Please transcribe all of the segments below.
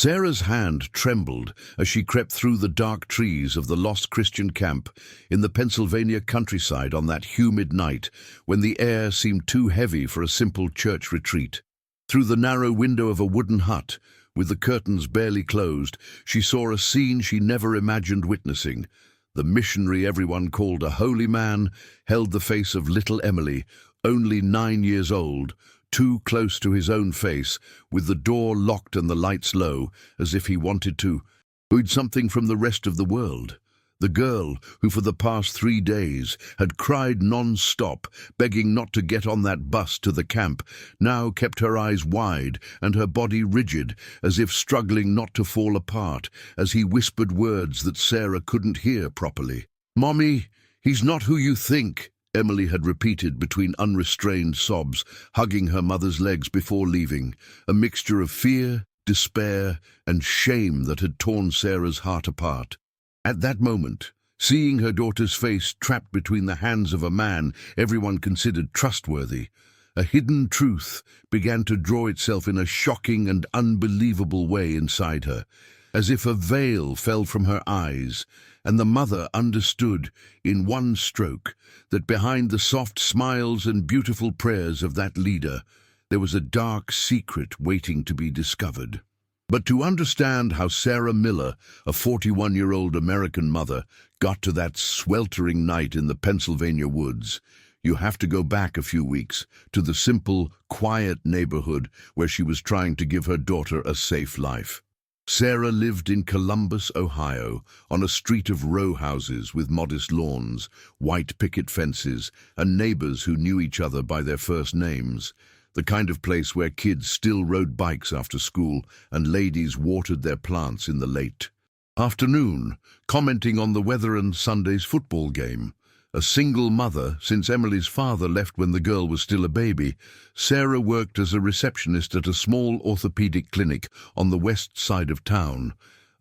Sarah's hand trembled as she crept through the dark trees of the lost Christian camp in the Pennsylvania countryside on that humid night when the air seemed too heavy for a simple church retreat. Through the narrow window of a wooden hut, with the curtains barely closed, she saw a scene she never imagined witnessing. The missionary everyone called a holy man held the face of little Emily, only 9 years old, too close to his own face, with the door locked and the lights low, as if he wanted to hide something from the rest of the world. The girl, who for the past 3 days had cried non-stop, begging not to get on that bus to the camp, now kept her eyes wide and her body rigid, as if struggling not to fall apart, as he whispered words that Sarah couldn't hear properly. "Mommy, he's not who you think," Emily had repeated between unrestrained sobs, hugging her mother's legs before leaving, a mixture of fear, despair, and shame that had torn Sarah's heart apart. At that moment, seeing her daughter's face trapped between the hands of a man everyone considered trustworthy, a hidden truth began to draw itself in a shocking and unbelievable way inside her, as if a veil fell from her eyes, and the mother understood in one stroke that behind the soft smiles and beautiful prayers of that leader, there was a dark secret waiting to be discovered. But to understand how Sarah Miller, a 41-year-old American mother, got to that sweltering night in the Pennsylvania woods, you have to go back a few weeks to the simple, quiet neighborhood where she was trying to give her daughter a safe life. Sarah lived in Columbus, Ohio, on a street of row houses with modest lawns, white picket fences, and neighbors who knew each other by their first names. The kind of place where kids still rode bikes after school and ladies watered their plants in the late afternoon, commenting on the weather and Sunday's football game. A single mother, since Emily's father left when the girl was still a baby, Sarah worked as a receptionist at a small orthopedic clinic on the west side of town,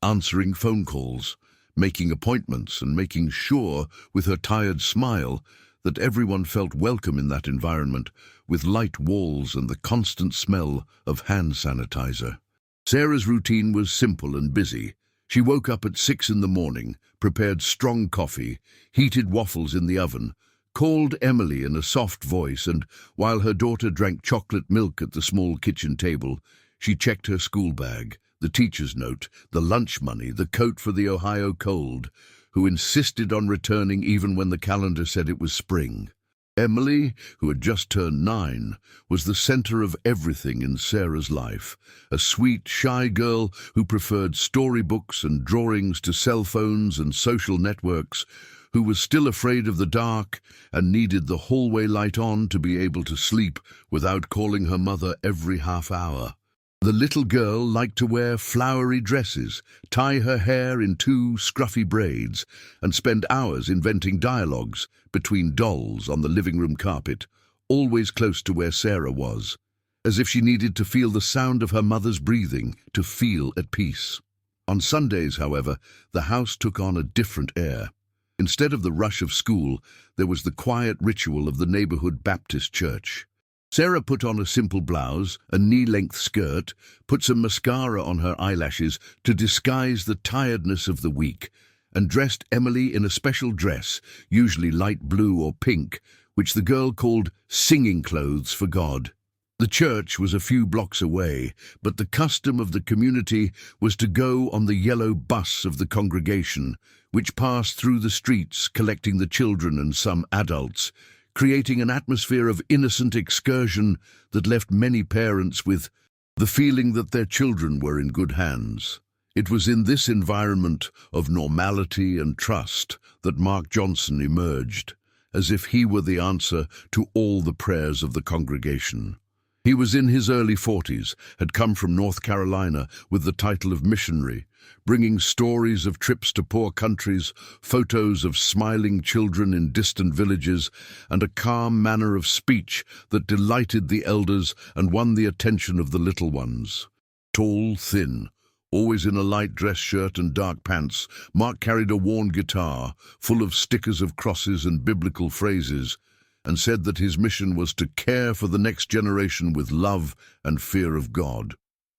answering phone calls, making appointments, and making sure, with her tired smile, that everyone felt welcome in that environment, with light walls and the constant smell of hand sanitizer. Sarah's routine was simple and busy. She woke up at 6 in the morning, prepared strong coffee, heated waffles in the oven, called Emily in a soft voice, and, while her daughter drank chocolate milk at the small kitchen table, she checked her school bag, the teacher's note, the lunch money, the coat for the Ohio cold, who insisted on returning even when the calendar said it was spring. Emily, who had just turned 9, was the center of everything in Sarah's life, a sweet, shy girl who preferred storybooks and drawings to cell phones and social networks, who was still afraid of the dark and needed the hallway light on to be able to sleep without calling her mother every half hour. The little girl liked to wear flowery dresses, tie her hair in 2 scruffy braids, and spend hours inventing dialogues between dolls on the living room carpet, always close to where Sarah was, as if she needed to feel the sound of her mother's breathing to feel at peace. On Sundays, however, the house took on a different air. Instead of the rush of school, there was the quiet ritual of the neighborhood Baptist church. Sarah put on a simple blouse, a knee-length skirt, put some mascara on her eyelashes to disguise the tiredness of the week, and dressed Emily in a special dress, usually light blue or pink, which the girl called singing clothes for God. The church was a few blocks away, but the custom of the community was to go on the yellow bus of the congregation, which passed through the streets collecting the children and some adults, creating an atmosphere of innocent excursion that left many parents with the feeling that their children were in good hands. It was in this environment of normality and trust that Mark Johnson emerged, as if he were the answer to all the prayers of the congregation. He was in his early 40s, had come from North Carolina with the title of Missionary, bringing stories of trips to poor countries, photos of smiling children in distant villages, and a calm manner of speech that delighted the elders and won the attention of the little ones. Tall, thin, always in a light dress shirt and dark pants, Mark carried a worn guitar full of stickers of crosses and biblical phrases, and said that his mission was to care for the next generation with love and fear of God.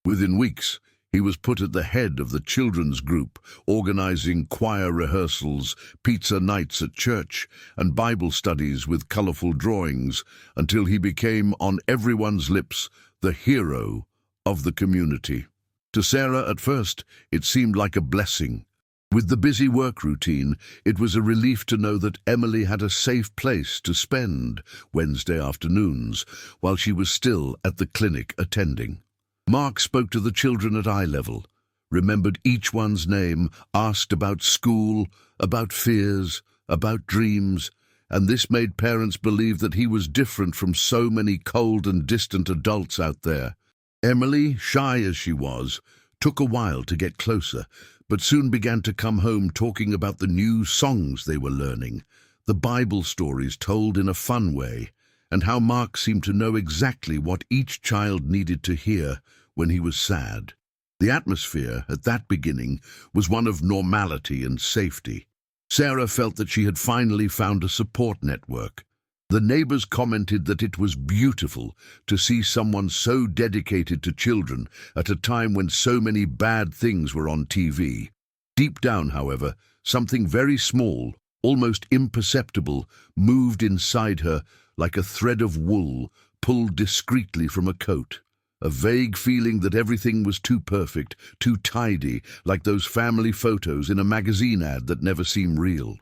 Within weeks, He was put at the head of the children's group, organizing choir rehearsals, pizza nights at church, and Bible studies with colorful drawings, until he became, on everyone's lips, the hero of the community. To Sarah, at first, it seemed like a blessing. With the busy work routine, it was a relief to know that Emily had a safe place to spend Wednesday afternoons, while she was still at the clinic attending. Mark spoke to the children at eye level, remembered each one's name, asked about school, about fears, about dreams, and this made parents believe that he was different from so many cold and distant adults out there. Emily, shy as she was, took a while to get closer, but soon began to come home talking about the new songs they were learning, the Bible stories told in a fun way, and how Mark seemed to know exactly what each child needed to hear when he was sad. The atmosphere at that beginning was one of normality and safety. Sarah felt that she had finally found a support network. The neighbors commented that it was beautiful to see someone so dedicated to children at a time when so many bad things were on TV. Deep down, however, something very small, almost imperceptible, moved inside her like a thread of wool pulled discreetly from a coat. A vague feeling that everything was too perfect, too tidy, like those family photos in a magazine ad that never seem real.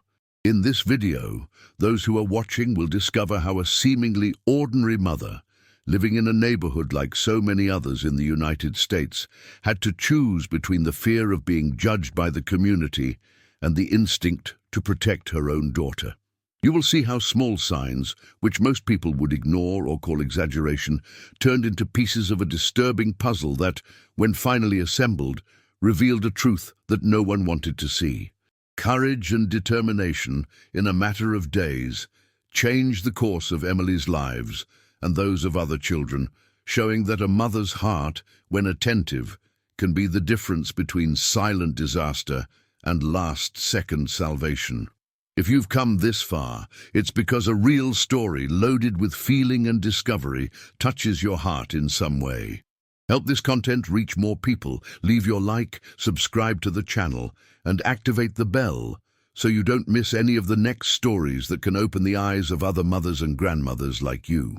In this video, those who are watching will discover how a seemingly ordinary mother, living in a neighborhood like so many others in the United States, had to choose between the fear of being judged by the community and the instinct to protect her own daughter. You will see how small signs, which most people would ignore or call exaggeration, turned into pieces of a disturbing puzzle that, when finally assembled, revealed a truth that no one wanted to see. Courage and determination, in a matter of days, changed the course of Emily's lives and those of other children, showing that a mother's heart, when attentive, can be the difference between silent disaster and last-second salvation. If you've come this far, it's because a real story loaded with feeling and discovery touches your heart in some way. Help this content reach more people. Leave your like, subscribe to the channel, and activate the bell so you don't miss any of the next stories that can open the eyes of other mothers and grandmothers like you.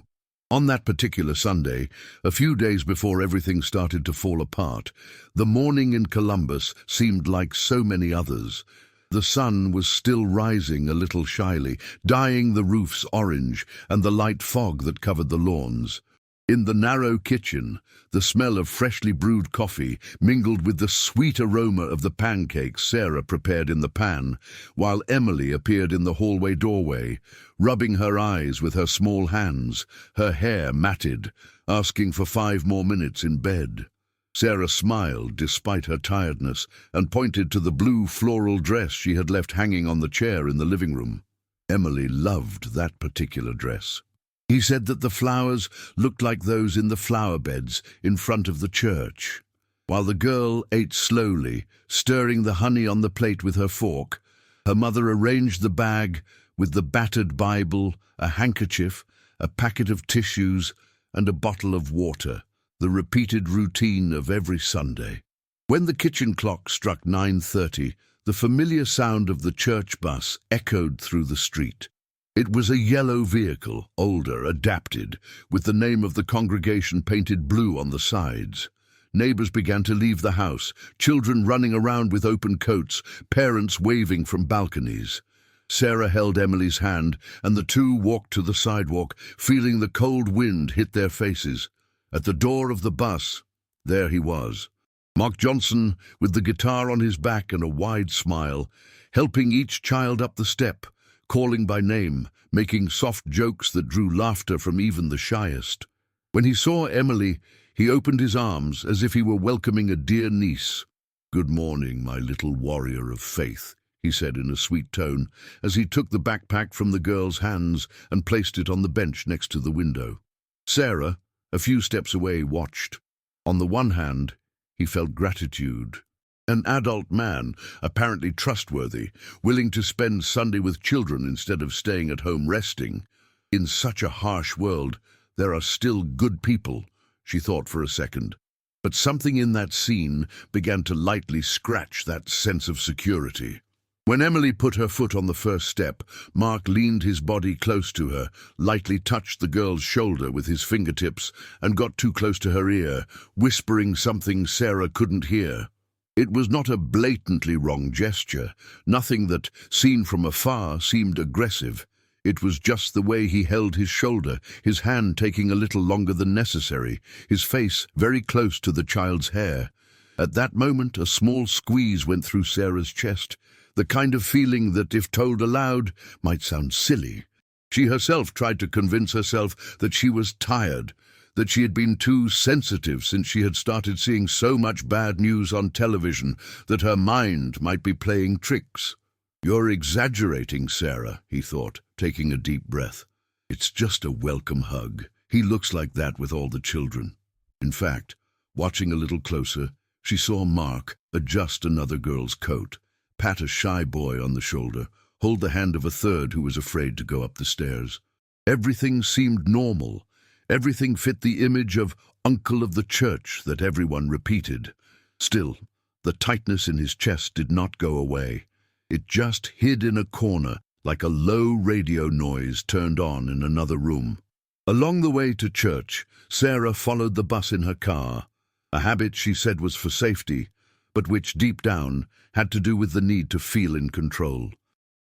On that particular Sunday, a few days before everything started to fall apart, the morning in Columbus seemed like so many others. The sun was still rising a little shyly, dyeing the roofs orange and the light fog that covered the lawns. In the narrow kitchen, the smell of freshly brewed coffee mingled with the sweet aroma of the pancakes Sarah prepared in the pan, while Emily appeared in the hallway doorway, rubbing her eyes with her small hands, her hair matted, asking for 5 more minutes in bed. Sarah smiled despite her tiredness and pointed to the blue floral dress she had left hanging on the chair in the living room. Emily loved that particular dress. He said that the flowers looked like those in the flower beds in front of the church. While the girl ate slowly, stirring the honey on the plate with her fork, her mother arranged the bag with the battered Bible, a handkerchief, a packet of tissues, and a bottle of water, the repeated routine of every Sunday. When the kitchen clock struck 9:30, the familiar sound of the church bus echoed through the street. It was a yellow vehicle, older, adapted, with the name of the congregation painted blue on the sides. Neighbors began to leave the house, children running around with open coats, parents waving from balconies. Sarah held Emily's hand, and the two walked to the sidewalk, feeling the cold wind hit their faces. At the door of the bus, there he was, Mark Johnson, with the guitar on his back and a wide smile, helping each child up the step, calling by name, making soft jokes that drew laughter from even the shyest. When he saw Emily, he opened his arms as if he were welcoming a dear niece. "Good morning, my little warrior of faith," he said in a sweet tone, as he took the backpack from the girl's hands and placed it on the bench next to the window. Sarah, a few steps away, watched. On the one hand, he felt gratitude. An adult man, apparently trustworthy, willing to spend Sunday with children instead of staying at home resting. In such a harsh world, there are still good people, she thought for a second. But something in that scene began to lightly scratch that sense of security. When Emily put her foot on the first step, Mark leaned his body close to her, lightly touched the girl's shoulder with his fingertips, and got too close to her ear, whispering something Sarah couldn't hear. It was not a blatantly wrong gesture, nothing that, seen from afar, seemed aggressive. It was just the way he held his shoulder, his hand taking a little longer than necessary, his face very close to the child's hair. At that moment, a small squeeze went through Sarah's chest, the kind of feeling that, if told aloud, might sound silly. She herself tried to convince herself that she was tired, that she had been too sensitive since she had started seeing so much bad news on television, that her mind might be playing tricks. "You're exaggerating, Sarah," he thought, taking a deep breath. "It's just a welcome hug. He looks like that with all the children." In fact, watching a little closer, she saw Mark adjust another girl's coat, pat a shy boy on the shoulder, hold the hand of a third who was afraid to go up the stairs. Everything seemed normal. Everything fit the image of uncle of the church that everyone repeated. Still, the tightness in his chest did not go away. It just hid in a corner, like a low radio noise turned on in another room. Along the way to church, Sarah followed the bus in her car, a habit she said was for safety, but which deep down had to do with the need to feel in control.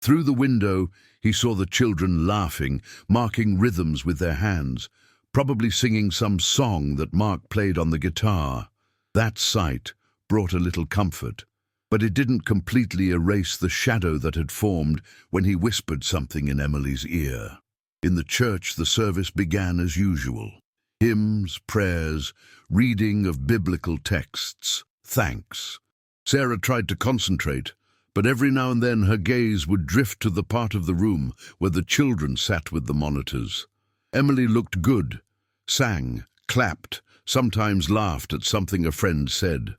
Through the window, he saw the children laughing, marking rhythms with their hands, probably singing some song that Mark played on the guitar. That sight brought a little comfort, but it didn't completely erase the shadow that had formed when he whispered something in Emily's ear. In the church, the service began as usual. Hymns, prayers, reading of biblical texts, thanks. Sarah tried to concentrate, but every now and then her gaze would drift to the part of the room where the children sat with the monitors. Emily looked good, sang, clapped, sometimes laughed at something a friend said.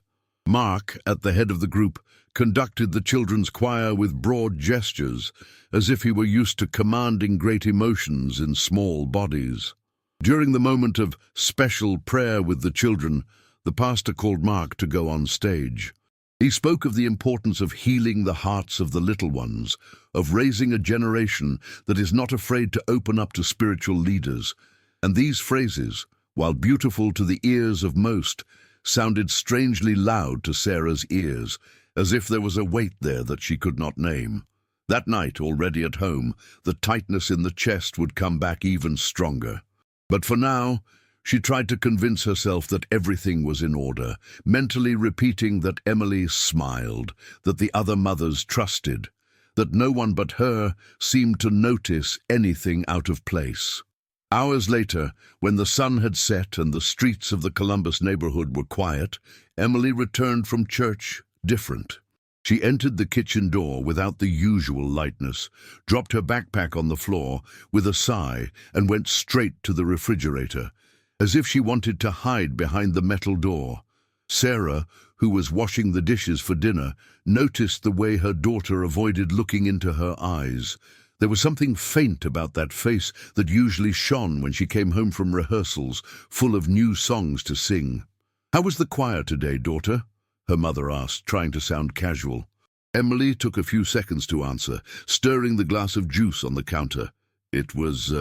Mark, at the head of the group, conducted the children's choir with broad gestures, as if he were used to commanding great emotions in small bodies. During the moment of special prayer with the children, the pastor called Mark to go on stage. He spoke of the importance of healing the hearts of the little ones, of raising a generation that is not afraid to open up to spiritual leaders. And these phrases, while beautiful to the ears of most, sounded strangely loud to Sarah's ears, as if there was a weight there that she could not name. That night, already at home, the tightness in the chest would come back even stronger. But for now, she tried to convince herself that everything was in order, mentally repeating that Emily smiled, that the other mothers trusted, that no one but her seemed to notice anything out of place. Hours later, when the sun had set and the streets of the Columbus neighborhood were quiet, Emily returned from church different. She entered the kitchen door without the usual lightness, dropped her backpack on the floor with a sigh, and went straight to the refrigerator, as if she wanted to hide behind the metal door. Sarah, who was washing the dishes for dinner, noticed the way her daughter avoided looking into her eyes. There was something faint about that face that usually shone when she came home from rehearsals, full of new songs to sing. "How was the choir today, daughter?" her mother asked, trying to sound casual. Emily took a few seconds to answer, stirring the glass of juice on the counter. "It was,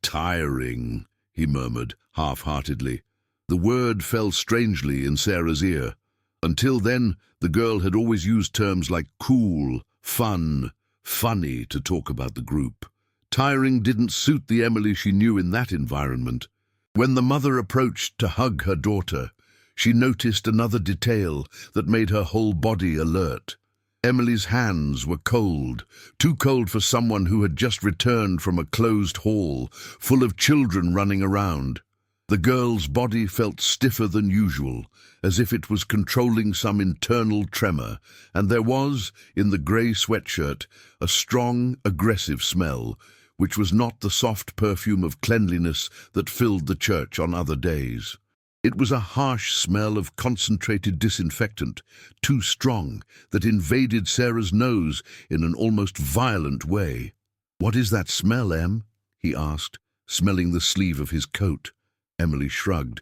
tiring," he murmured, half-heartedly. The word fell strangely in Sarah's ear. Until then, the girl had always used terms like cool, fun, funny to talk about the group. Tiring didn't suit the Emily she knew in that environment. When the mother approached to hug her daughter, she noticed another detail that made her whole body alert. Emily's hands were cold, too cold for someone who had just returned from a closed hall, full of children running around. The girl's body felt stiffer than usual, as if it was controlling some internal tremor, and there was, in the grey sweatshirt, a strong, aggressive smell, which was not the soft perfume of cleanliness that filled the church on other days. It was a harsh smell of concentrated disinfectant, too strong, that invaded Sarah's nose in an almost violent way. "What is that smell, Em?" he asked, smelling the sleeve of his coat. Emily shrugged.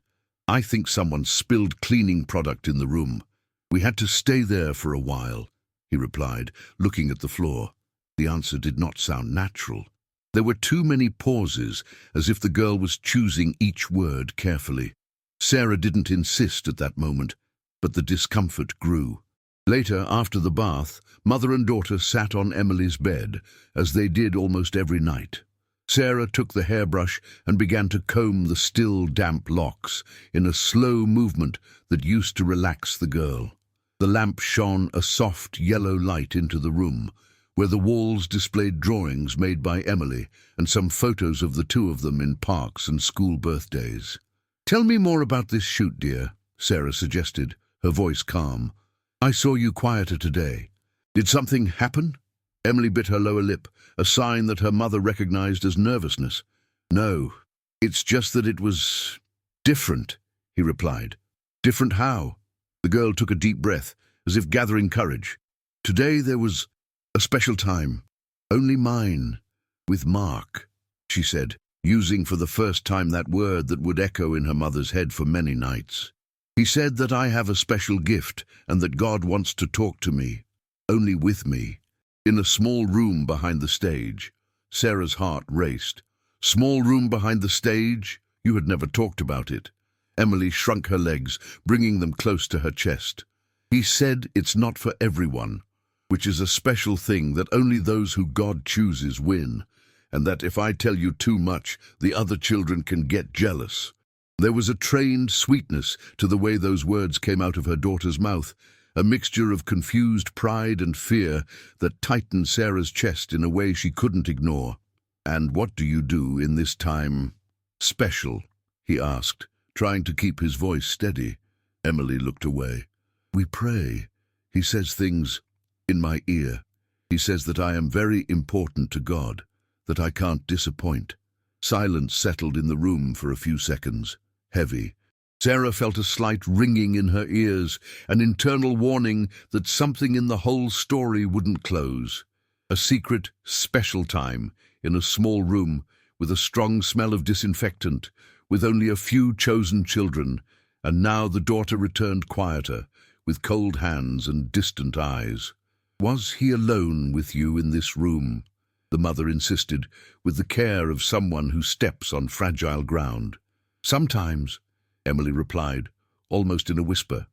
I think someone spilled cleaning product in the room. We had to stay there for a while, he replied, looking at the floor. The answer did not sound natural. There were too many pauses, as if the girl was choosing each word carefully. Sarah didn't insist at that moment, but the discomfort grew. Later, after the bath, mother and daughter sat on Emily's bed, as they did almost every night. Sarah took the hairbrush and began to comb the still damp locks in a slow movement that used to relax the girl. The lamp shone a soft yellow light into the room, where the walls displayed drawings made by Emily and some photos of the two of them in parks and school birthdays. "Tell me more about this shoot, dear," Sarah suggested, her voice calm. "I saw you quieter today. Did something happen?" Emily bit her lower lip, a sign that her mother recognized as nervousness. "No, it's just that it was different," he replied. "Different how?" The girl took a deep breath, as if gathering courage. "Today there was a special time. Only mine. With Mark," she said, using for the first time that word that would echo in her mother's head for many nights. "He said that I have a special gift and that God wants to talk to me. Only with me." In a small room behind the stage, Sarah's heart raced. Small room behind the stage? You had never talked about it. Emily shrunk her legs, bringing them close to her chest. "He said it's not for everyone, which is a special thing that only those who God chooses win, and that if I tell you too much, the other children can get jealous." There was a trained sweetness to the way those words came out of her daughter's mouth, a mixture of confused pride and fear that tightened Sarah's chest in a way she couldn't ignore. "And what do you do in this time special?" he asked, trying to keep his voice steady. Emily looked away. "We pray. He says things in my ear. He says that I am very important to God, that I can't disappoint." Silence settled in the room for a few seconds, heavy. Sarah felt a slight ringing in her ears, an internal warning that something in the whole story wouldn't close. A secret, special time, in a small room, with a strong smell of disinfectant, with only a few chosen children, and now the daughter returned quieter, with cold hands and distant eyes. "Was he alone with you in this room?" the mother insisted, with the care of someone who steps on fragile ground. "Sometimes," Emily replied, almost in a whisper.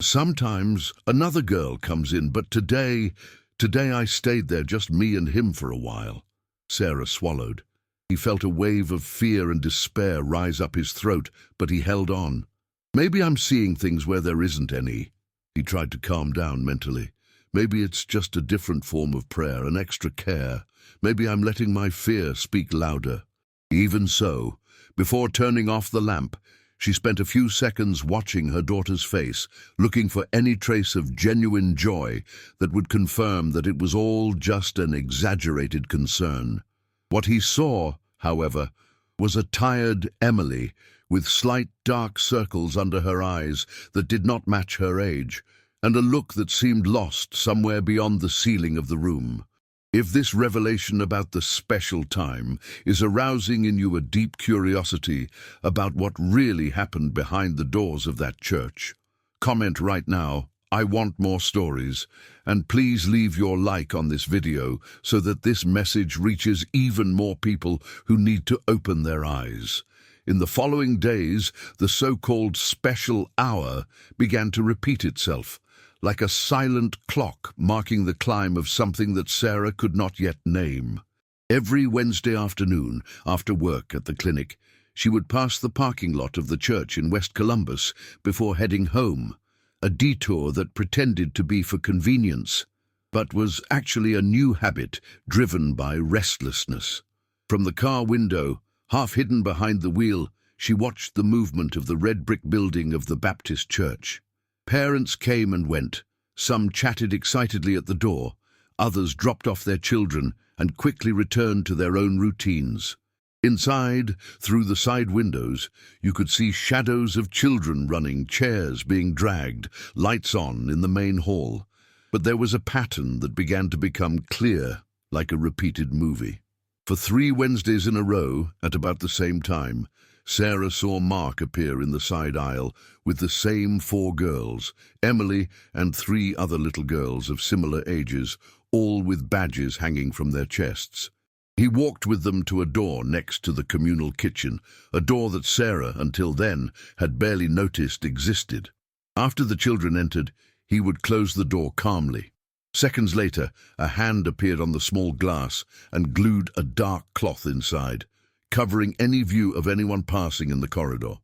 "Sometimes another girl comes in, but today I stayed there, just me and him for a while." Sarah swallowed. He felt a wave of fear and despair rise up his throat, but he held on. "Maybe I'm seeing things where there isn't any." He tried to calm down mentally. "Maybe it's just a different form of prayer, an extra care. Maybe I'm letting my fear speak louder." Even so, before turning off the lamp, she spent a few seconds watching her daughter's face, looking for any trace of genuine joy that would confirm that it was all just an exaggerated concern. What he saw, however, was a tired Emily with slight dark circles under her eyes that did not match her age, and a look that seemed lost somewhere beyond the ceiling of the room. If this revelation about the special time is arousing in you a deep curiosity about what really happened behind the doors of that church, comment right now, "I want more stories," and please leave your like on this video so that this message reaches even more people who need to open their eyes. In the following days, the so-called special hour began to repeat itself, like a silent clock marking the climb of something that Sarah could not yet name. Every Wednesday afternoon, after work at the clinic, she would pass the parking lot of the church in West Columbus before heading home, a detour that pretended to be for convenience, but was actually a new habit driven by restlessness. From the car window, half hidden behind the wheel, she watched the movement of the red brick building of the Baptist church. Parents came and went. Some chatted excitedly at the door. Others dropped off their children and quickly returned to their own routines. Inside, through the side windows, you could see shadows of children running, chairs being dragged, lights on in the main hall. But there was a pattern that began to become clear, like a repeated movie. For 3 Wednesdays in a row, at about the same time, Sarah saw Mark appear in the side aisle with the same 4 girls, Emily and 3 other little girls of similar ages, all with badges hanging from their chests. He walked with them to a door next to the communal kitchen, a door that Sarah, until then, had barely noticed existed. After the children entered, he would close the door calmly. Seconds later, a hand appeared on the small glass and glued a dark cloth inside, covering any view of anyone passing in the corridor.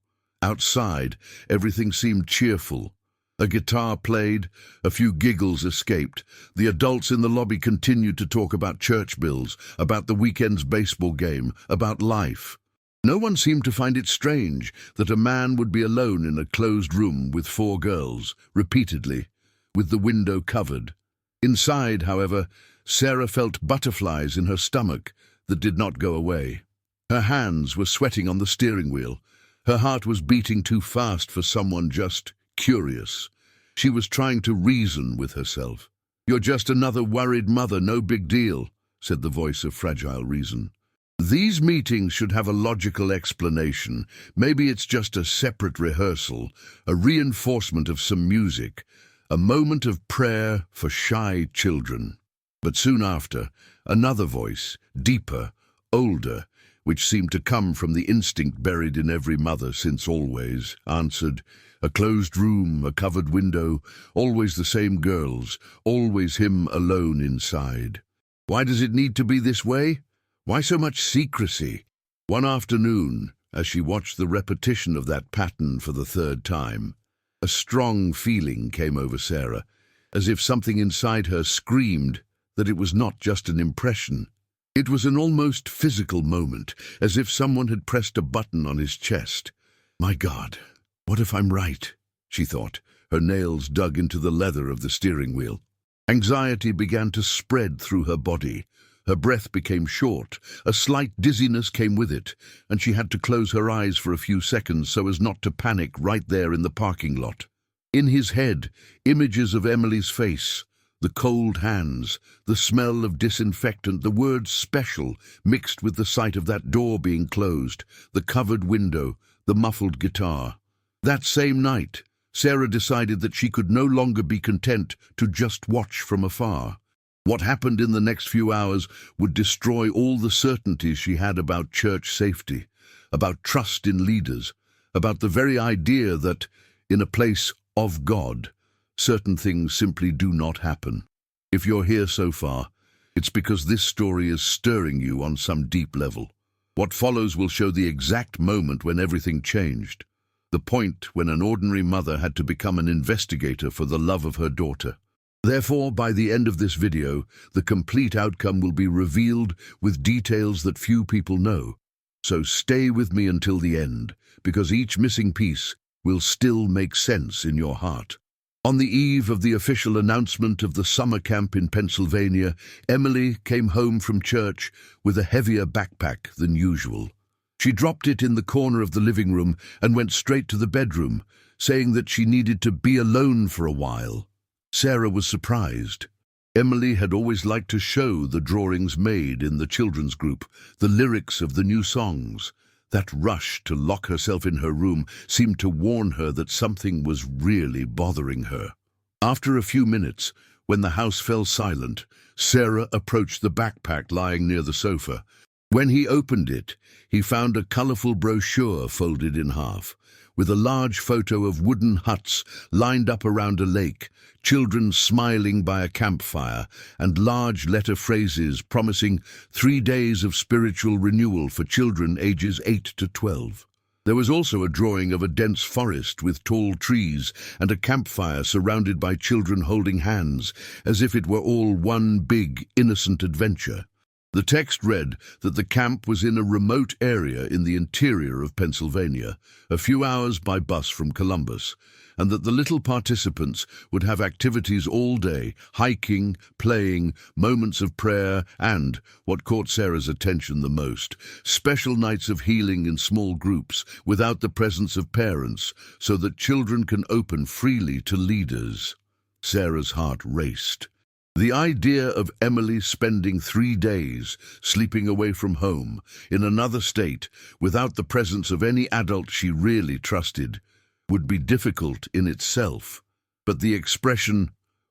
Outside, everything seemed cheerful. A guitar played, a few giggles escaped. The adults in the lobby continued to talk about church bills, about the weekend's baseball game, about life. No one seemed to find it strange that a man would be alone in a closed room with 4 girls, repeatedly, with the window covered. Inside, however, Sarah felt butterflies in her stomach that did not go away. Her hands were sweating on the steering wheel. Her heart was beating too fast for someone just curious. She was trying to reason with herself. "You're just another worried mother, no big deal," said the voice of fragile reason. "These meetings should have a logical explanation. Maybe it's just a separate rehearsal, a reinforcement of some music, a moment of prayer for shy children." But soon after, another voice, deeper, older, which seemed to come from the instinct buried in every mother since always, answered, "A closed room, a covered window, always the same girls, always him alone inside. Why does it need to be this way? Why so much secrecy?" One afternoon, as she watched the repetition of that pattern for the 3rd time, a strong feeling came over Sarah, as if something inside her screamed that it was not just an impression. It was an almost physical moment, as if someone had pressed a button on his chest. "My God, what if I'm right?" she thought, her nails dug into the leather of the steering wheel. Anxiety began to spread through her body. Her breath became short, a slight dizziness came with it, and she had to close her eyes for a few seconds so as not to panic right there in the parking lot. In his head, images of Emily's face, the cold hands, the smell of disinfectant, the word special mixed with the sight of that door being closed, the covered window, the muffled guitar. That same night, Sarah decided that she could no longer be content to just watch from afar. What happened in the next few hours would destroy all the certainties she had about church safety, about trust in leaders, about the very idea that, in a place of God, certain things simply do not happen. If you're here so far, it's because this story is stirring you on some deep level. What follows will show the exact moment when everything changed, the point when an ordinary mother had to become an investigator for the love of her daughter. Therefore, by the end of this video, the complete outcome will be revealed with details that few people know. So stay with me until the end, because each missing piece will still make sense in your heart. On the eve of the official announcement of the summer camp in Pennsylvania, Emily came home from church with a heavier backpack than usual. She dropped it in the corner of the living room and went straight to the bedroom, saying that she needed to be alone for a while. Sarah was surprised. Emily had always liked to show the drawings made in the children's group, the lyrics of the new songs. That rush to lock herself in her room seemed to warn her that something was really bothering her. After a few minutes, when the house fell silent, Sarah approached the backpack lying near the sofa. When he opened it, he found a colorful brochure folded in half, with a large photo of wooden huts lined up around a lake, children smiling by a campfire, and large letter phrases promising 3 days of spiritual renewal for children ages 8 to 12. There was also a drawing of a dense forest with tall trees and a campfire surrounded by children holding hands, as if it were all one big, innocent adventure. The text read that the camp was in a remote area in the interior of Pennsylvania, a few hours by bus from Columbus, and that the little participants would have activities all day, hiking, playing, moments of prayer, and, what caught Sarah's attention the most, special nights of healing in small groups without the presence of parents, so that children can open freely to leaders. Sarah's heart raced. The idea of Emily spending 3 days sleeping away from home, in another state, without the presence of any adult she really trusted, would be difficult in itself. But the expression,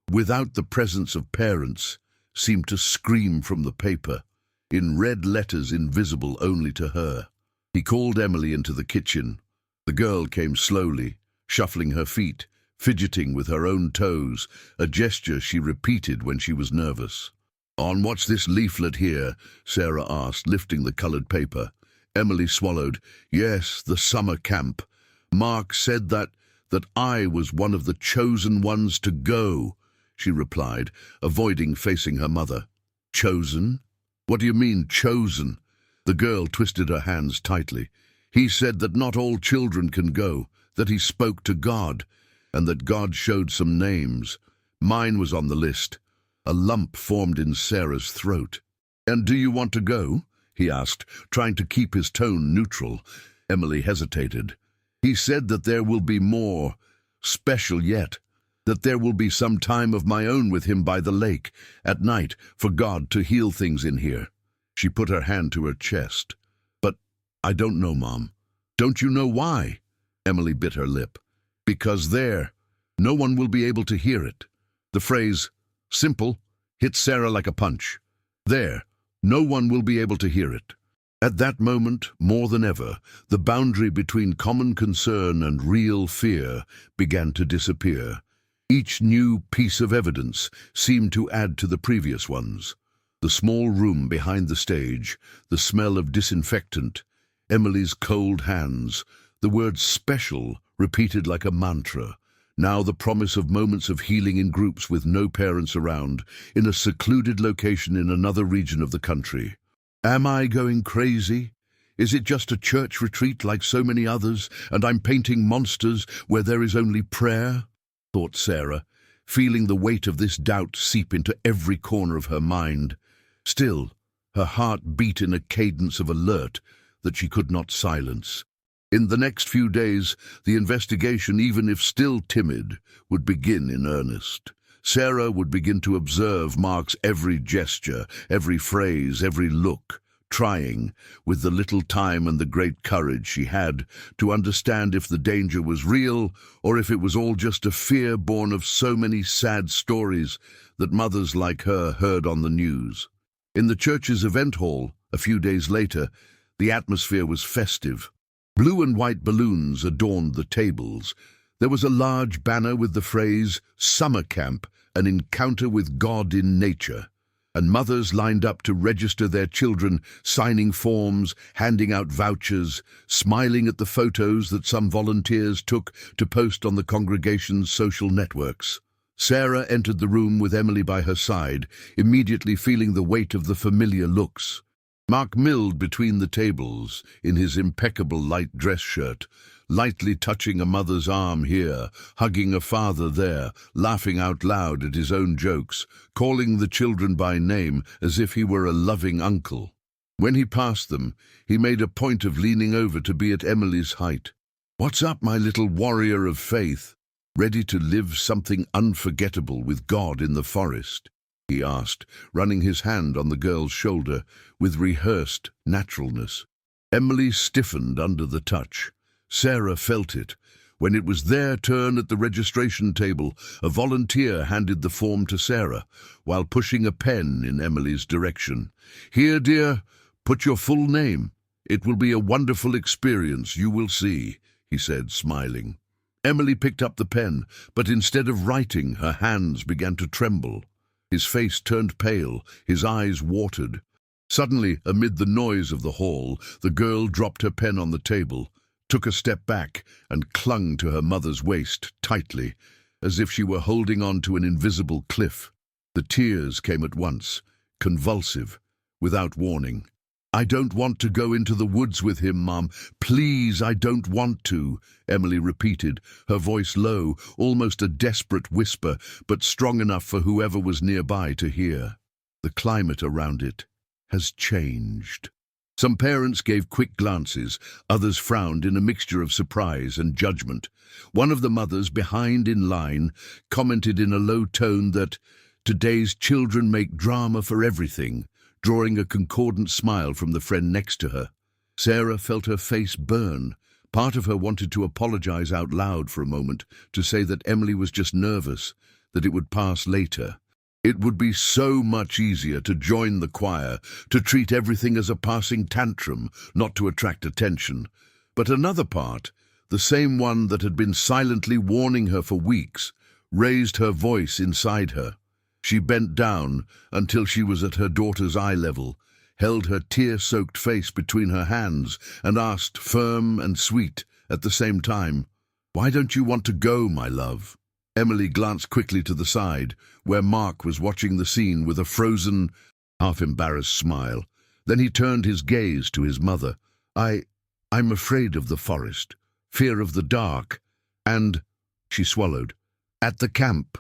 "without the presence of parents," seemed to scream from the paper, in red letters invisible only to her. He called Emily into the kitchen. The girl came slowly, shuffling her feet, fidgeting with her own toes, a gesture she repeated when she was nervous. "What's this leaflet here?" Sarah asked, lifting the colored paper. Emily swallowed. "Yes, the summer camp. Mark said that I was one of the chosen ones to go," she replied, avoiding facing her mother. "Chosen? What do you mean, chosen?" The girl twisted her hands tightly. "He said that not all children can go, that he spoke to God, and that God showed some names. Mine was on the list." A lump formed in Sarah's throat. "And do you want to go?" he asked, trying to keep his tone neutral. Emily hesitated. "He said that there will be more special yet, that there will be some time of my own with him by the lake, at night, for God to heal things in here." She put her hand to her chest. "But I don't know, Mom." "Don't you know why?" Emily bit her lip. "Because no one will be able to hear it." The phrase, simple, hit Sarah like a punch. No one will be able to hear it. At that moment, more than ever, the boundary between common concern and real fear began to disappear. Each new piece of evidence seemed to add to the previous ones. The small room behind the stage, the smell of disinfectant, Emily's cold hands, the word special repeated like a mantra. Now the promise of moments of healing in groups with no parents around, in a secluded location in another region of the country. Am I going crazy? Is it just a church retreat like so many others, and I'm painting monsters where there is only prayer? Thought Sarah, feeling the weight of this doubt seep into every corner of her mind. Still, her heart beat in a cadence of alert that she could not silence. In the next few days, the investigation, even if still timid, would begin in earnest. Sarah would begin to observe Mark's every gesture, every phrase, every look, trying, with the little time and the great courage she had, to understand if the danger was real or if it was all just a fear born of so many sad stories that mothers like her heard on the news. In the church's event hall, a few days later, the atmosphere was festive. Blue and white balloons adorned the tables. There was a large banner with the phrase, "Summer Camp, an encounter with God in nature," and mothers lined up to register their children, signing forms, handing out vouchers, smiling at the photos that some volunteers took to post on the congregation's social networks. Sarah entered the room with Emily by her side, immediately feeling the weight of the familiar looks. Mark milled between the tables in his impeccable light dress shirt, lightly touching a mother's arm here, hugging a father there, laughing out loud at his own jokes, calling the children by name as if he were a loving uncle. When he passed them, he made a point of leaning over to be at Emily's height. "What's up, my little warrior of faith? Ready to live something unforgettable with God in the forest?" he asked, running his hand on the girl's shoulder with rehearsed naturalness. Emily stiffened under the touch. Sarah felt it. When it was their turn at the registration table, a volunteer handed the form to Sarah, while pushing a pen in Emily's direction. "Here, dear, put your full name. It will be a wonderful experience, you will see," he said, smiling. Emily picked up the pen, but instead of writing, her hands began to tremble. His face turned pale, his eyes watered. Suddenly, amid the noise of the hall, the girl dropped her pen on the table, took a step back, and clung to her mother's waist tightly, as if she were holding on to an invisible cliff. The tears came at once, convulsive, without warning. "I don't want to go into the woods with him, Mom. Please, I don't want to," Emily repeated, her voice low, almost a desperate whisper, but strong enough for whoever was nearby to hear. The climate around it has changed. Some parents gave quick glances, others frowned in a mixture of surprise and judgment. One of the mothers behind in line commented in a low tone that Today's children make drama for everything, drawing a concordant smile from the friend next to her. Sarah felt her face burn. Part of her wanted to apologize out loud for a moment, to say that Emily was just nervous, that it would pass later. It would be so much easier to join the choir, to treat everything as a passing tantrum, not to attract attention. But another part, the same one that had been silently warning her for weeks, raised her voice inside her. She bent down until she was at her daughter's eye level, held her tear-soaked face between her hands, and asked, firm and sweet at the same time, "Why don't you want to go, my love?" Emily glanced quickly to the side, where Mark was watching the scene with a frozen, half-embarrassed smile. Then he turned his gaze to his mother. I'm afraid of the forest, fear of the dark, and," she swallowed, "at the camp.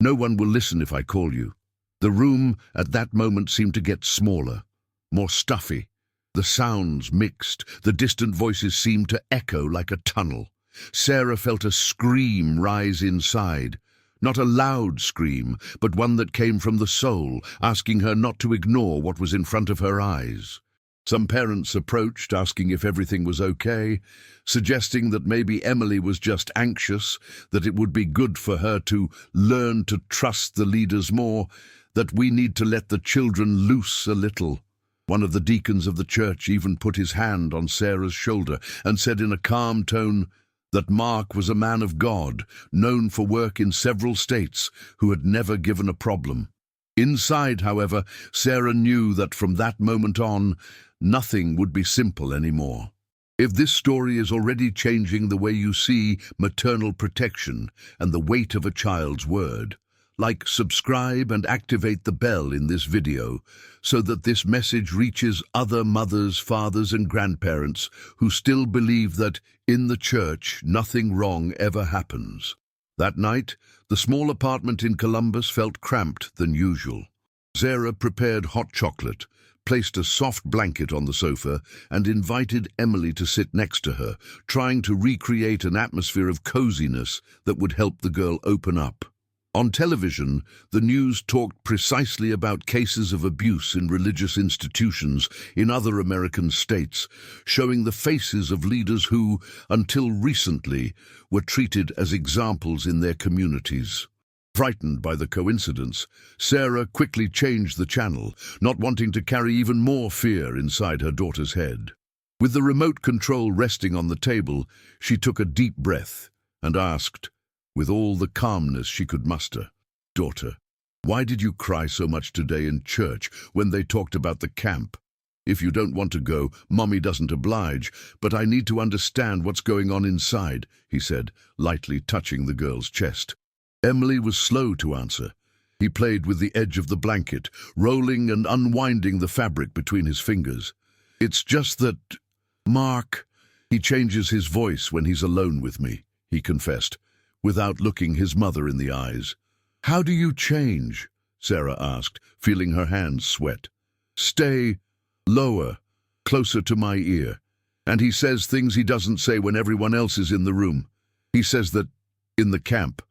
No one will listen if I call you." The room at that moment seemed to get smaller, more stuffy. The sounds mixed, the distant voices seemed to echo like a tunnel. Sarah felt a scream rise inside. Not a loud scream, but one that came from the soul, asking her not to ignore what was in front of her eyes. Some parents approached, asking if everything was okay, suggesting that maybe Emily was just anxious, that it would be good for her to learn to trust the leaders more, that we need to let the children loose a little. One of the deacons of the church even put his hand on Sarah's shoulder and said in a calm tone that Mark was a man of God, known for work in several states, who had never given a problem. Inside, however, Sarah knew that from that moment on, nothing would be simple anymore. If this story is already changing the way you see maternal protection and the weight of a child's word, like, subscribe and activate the bell in this video so that this message reaches other mothers, fathers and grandparents who still believe that in the church nothing wrong ever happens. That night, the small apartment in Columbus felt cramped than usual. Sarah prepared hot chocolate, placed a soft blanket on the sofa, and invited Emily to sit next to her, trying to recreate an atmosphere of coziness that would help the girl open up. On television, the news talked precisely about cases of abuse in religious institutions in other American states, showing the faces of leaders who, until recently, were treated as examples in their communities. Frightened by the coincidence, Sarah quickly changed the channel, not wanting to carry even more fear inside her daughter's head. With the remote control resting on the table, she took a deep breath and asked, with all the calmness she could muster, "Daughter, why did you cry so much today in church when they talked about the camp? If you don't want to go, Mommy doesn't oblige, but I need to understand what's going on inside," he said, lightly touching the girl's chest. Emily was slow to answer. He played with the edge of the blanket, rolling and unwinding the fabric between his fingers. "It's just that, Mark, he changes his voice when he's alone with me," he confessed, without looking his mother in the eyes. "How do you change?" Sarah asked, feeling her hands sweat. "Stay lower, closer to my ear. And he says things he doesn't say when everyone else is in the room. He says that, in the camp,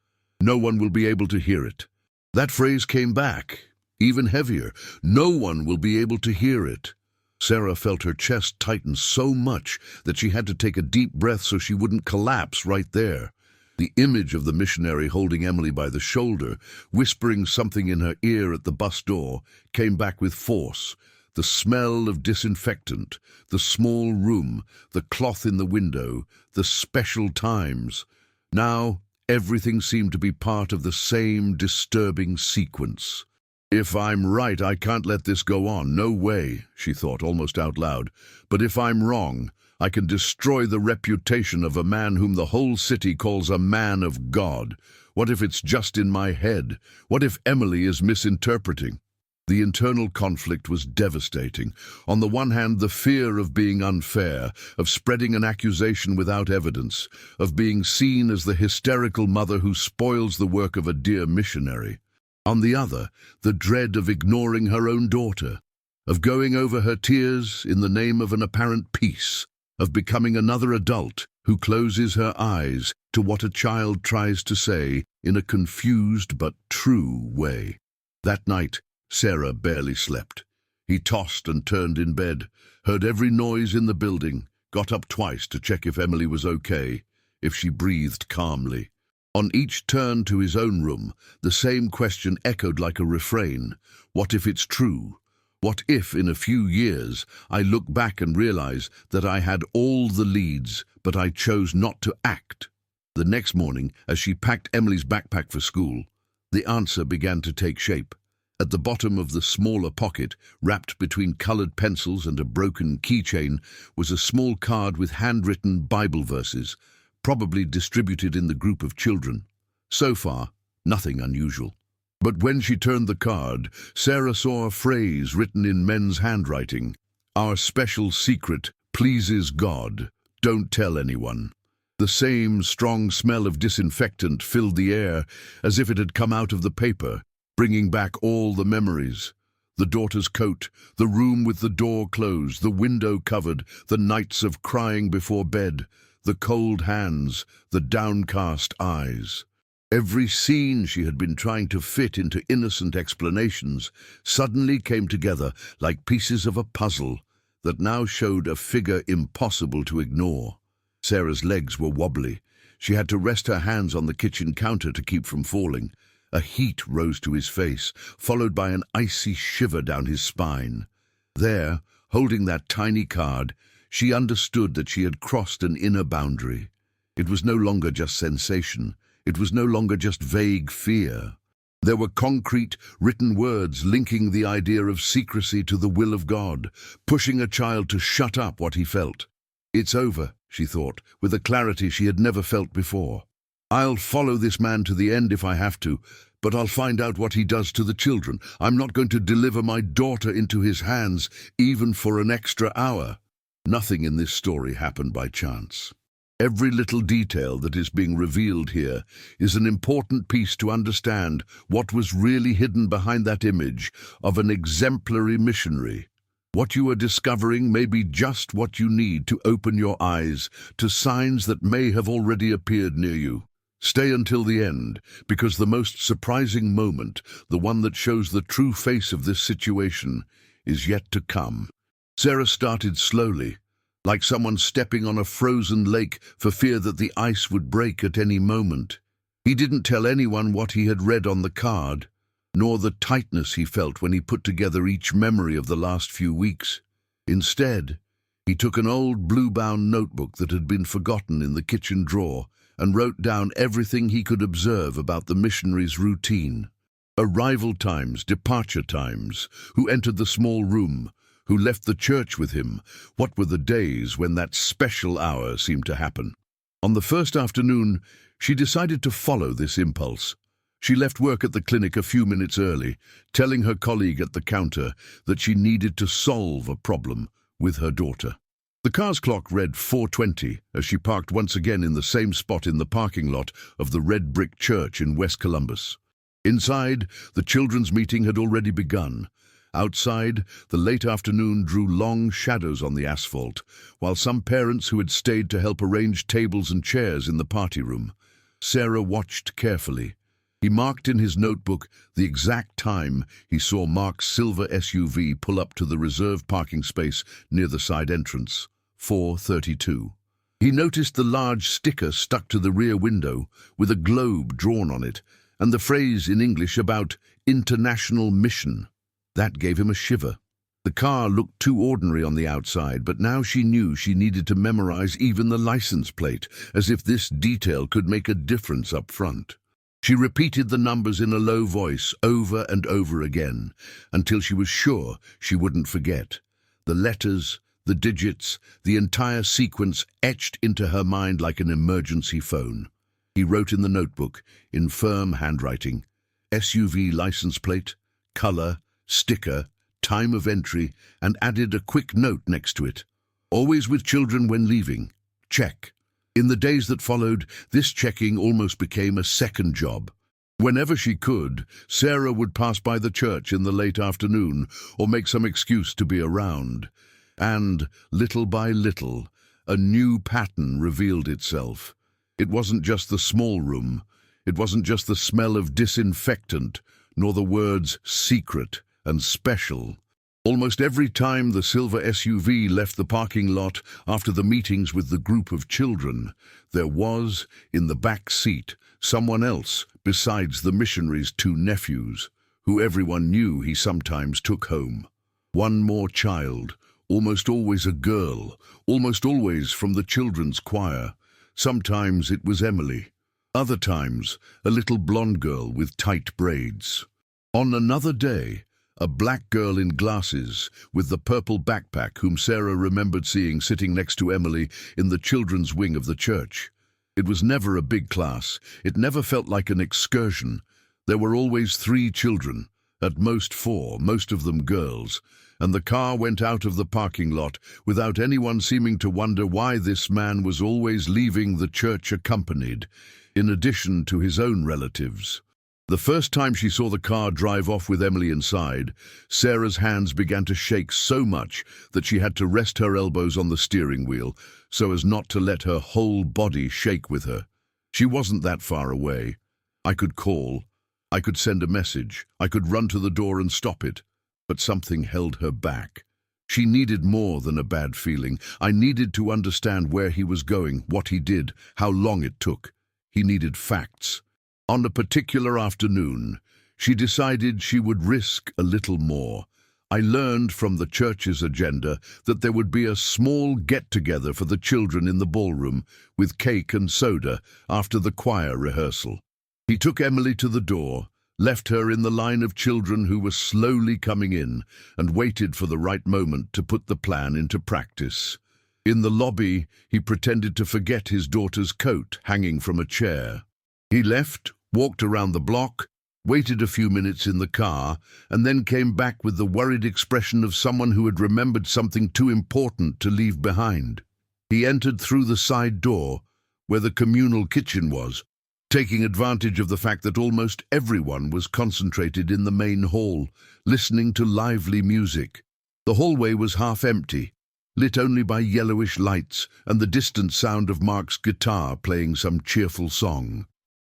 no one will be able to hear it." That phrase came back, even heavier. No one will be able to hear it. Sarah felt her chest tighten so much that she had to take a deep breath so she wouldn't collapse right there. The image of the missionary holding Emily by the shoulder, whispering something in her ear at the bus door, came back with force. The smell of disinfectant, the small room, the cloth in the window, the special times. Now, everything seemed to be part of the same disturbing sequence. "If I'm right, I can't let this go on. No way," she thought, almost out loud. "But if I'm wrong, I can destroy the reputation of a man whom the whole city calls a man of God. What if it's just in my head? What if Emily is misinterpreting?" The internal conflict was devastating. On the one hand, the fear of being unfair, of spreading an accusation without evidence, of being seen as the hysterical mother who spoils the work of a dear missionary. On the other, the dread of ignoring her own daughter, of going over her tears in the name of an apparent peace, of becoming another adult who closes her eyes to what a child tries to say in a confused but true way. That night, Sarah barely slept. He tossed and turned in bed, heard every noise in the building, got up twice to check if Emily was okay, if she breathed calmly. On each turn to his own room, the same question echoed like a refrain. What if it's true? What if, in a few years, I look back and realize that I had all the leads, but I chose not to act? The next morning, as she packed Emily's backpack for school, the answer began to take shape. At the bottom of the smaller pocket, wrapped between colored pencils and a broken keychain, was a small card with handwritten Bible verses, probably distributed in the group of children. So far, nothing unusual. But when she turned the card, Sarah saw a phrase written in men's handwriting. "Our special secret pleases God. Don't tell anyone." The same strong smell of disinfectant filled the air, as if it had come out of the paper, bringing back all the memories. The daughter's coat, the room with the door closed, the window covered, the nights of crying before bed, the cold hands, the downcast eyes. Every scene she had been trying to fit into innocent explanations suddenly came together like pieces of a puzzle that now showed a figure impossible to ignore. Sarah's legs were wobbly. She had to rest her hands on the kitchen counter to keep from falling. A heat rose to his face, followed by an icy shiver down his spine. There, holding that tiny card, she understood that she had crossed an inner boundary. It was no longer just sensation. It was no longer just vague fear. There were concrete, written words linking the idea of secrecy to the will of God, pushing a child to shut up what he felt. "It's over," she thought, with a clarity she had never felt before. "I'll follow this man to the end if I have to, but I'll find out what he does to the children. I'm not going to deliver my daughter into his hands, even for an extra hour." Nothing in this story happened by chance. Every little detail that is being revealed here is an important piece to understand what was really hidden behind that image of an exemplary missionary. What you are discovering may be just what you need to open your eyes to signs that may have already appeared near you. Stay until the end, because the most surprising moment, the one that shows the true face of this situation, is yet to come. Sarah started slowly, like someone stepping on a frozen lake for fear that the ice would break at any moment. He didn't tell anyone what he had read on the card, nor the tightness he felt when he put together each memory of the last few weeks. Instead, he took an old blue-bound notebook that had been forgotten in the kitchen drawer and wrote down everything he could observe about the missionary's routine. Arrival times, departure times, who entered the small room, who left the church with him, what were the days when that special hour seemed to happen. On the first afternoon, she decided to follow this impulse. She left work at the clinic a few minutes early, telling her colleague at the counter that she needed to solve a problem with her daughter. The car's clock read 4:20 as she parked once again in the same spot in the parking lot of the red brick church in West Columbus. Inside, the children's meeting had already begun. Outside, the late afternoon drew long shadows on the asphalt, while some parents who had stayed to help arrange tables and chairs in the party room. Sarah watched carefully. He marked in his notebook the exact time he saw Mark's silver SUV pull up to the reserved parking space near the side entrance, 4:32. He noticed the large sticker stuck to the rear window with a globe drawn on it, and the phrase in English about international mission. That gave him a shiver. The car looked too ordinary on the outside, but now she knew she needed to memorize even the license plate, as if this detail could make a difference up front. She repeated the numbers in a low voice over and over again, until she was sure she wouldn't forget. The letters, the digits, the entire sequence etched into her mind like an emergency phone. He wrote in the notebook, in firm handwriting, SUV license plate, color, sticker, time of entry, and added a quick note next to it. Always with children when leaving. Check. In the days that followed, this checking almost became a second job. Whenever she could, Sarah would pass by the church in the late afternoon or make some excuse to be around. And, little by little, a new pattern revealed itself. It wasn't just the small room. It wasn't just the smell of disinfectant, nor the words secret and special. Almost every time the silver SUV left the parking lot after the meetings with the group of children, there was, in the back seat, someone else besides the missionary's two nephews, who everyone knew he sometimes took home. One more child, almost always a girl, almost always from the children's choir. Sometimes it was Emily. Other times, a little blonde girl with tight braids. On another day, a black girl in glasses with the purple backpack whom Sarah remembered seeing sitting next to Emily in the children's wing of the church. It was never a big class. It never felt like an excursion. There were always 3 children, at most 4, most of them girls, and the car went out of the parking lot without anyone seeming to wonder why this man was always leaving the church accompanied, in addition to his own relatives. The first time she saw the car drive off with Emily inside, Sarah's hands began to shake so much that she had to rest her elbows on the steering wheel so as not to let her whole body shake with her. She wasn't that far away. I could call. I could send a message. I could run to the door and stop it. But something held her back. She needed more than a bad feeling. I needed to understand where he was going, what he did, how long it took. He needed facts. On a particular afternoon, she decided she would risk a little more. I learned from the church's agenda that there would be a small get-together for the children in the ballroom, with cake and soda after the choir rehearsal. He took Emily to the door, left her in the line of children who were slowly coming in, and waited for the right moment to put the plan into practice. In the lobby, he pretended to forget his daughter's coat hanging from a chair. He left, walked around the block, waited a few minutes in the car, and then came back with the worried expression of someone who had remembered something too important to leave behind. He entered through the side door, where the communal kitchen was, taking advantage of the fact that almost everyone was concentrated in the main hall, listening to lively music. The hallway was half empty, lit only by yellowish lights and the distant sound of Mark's guitar playing some cheerful song.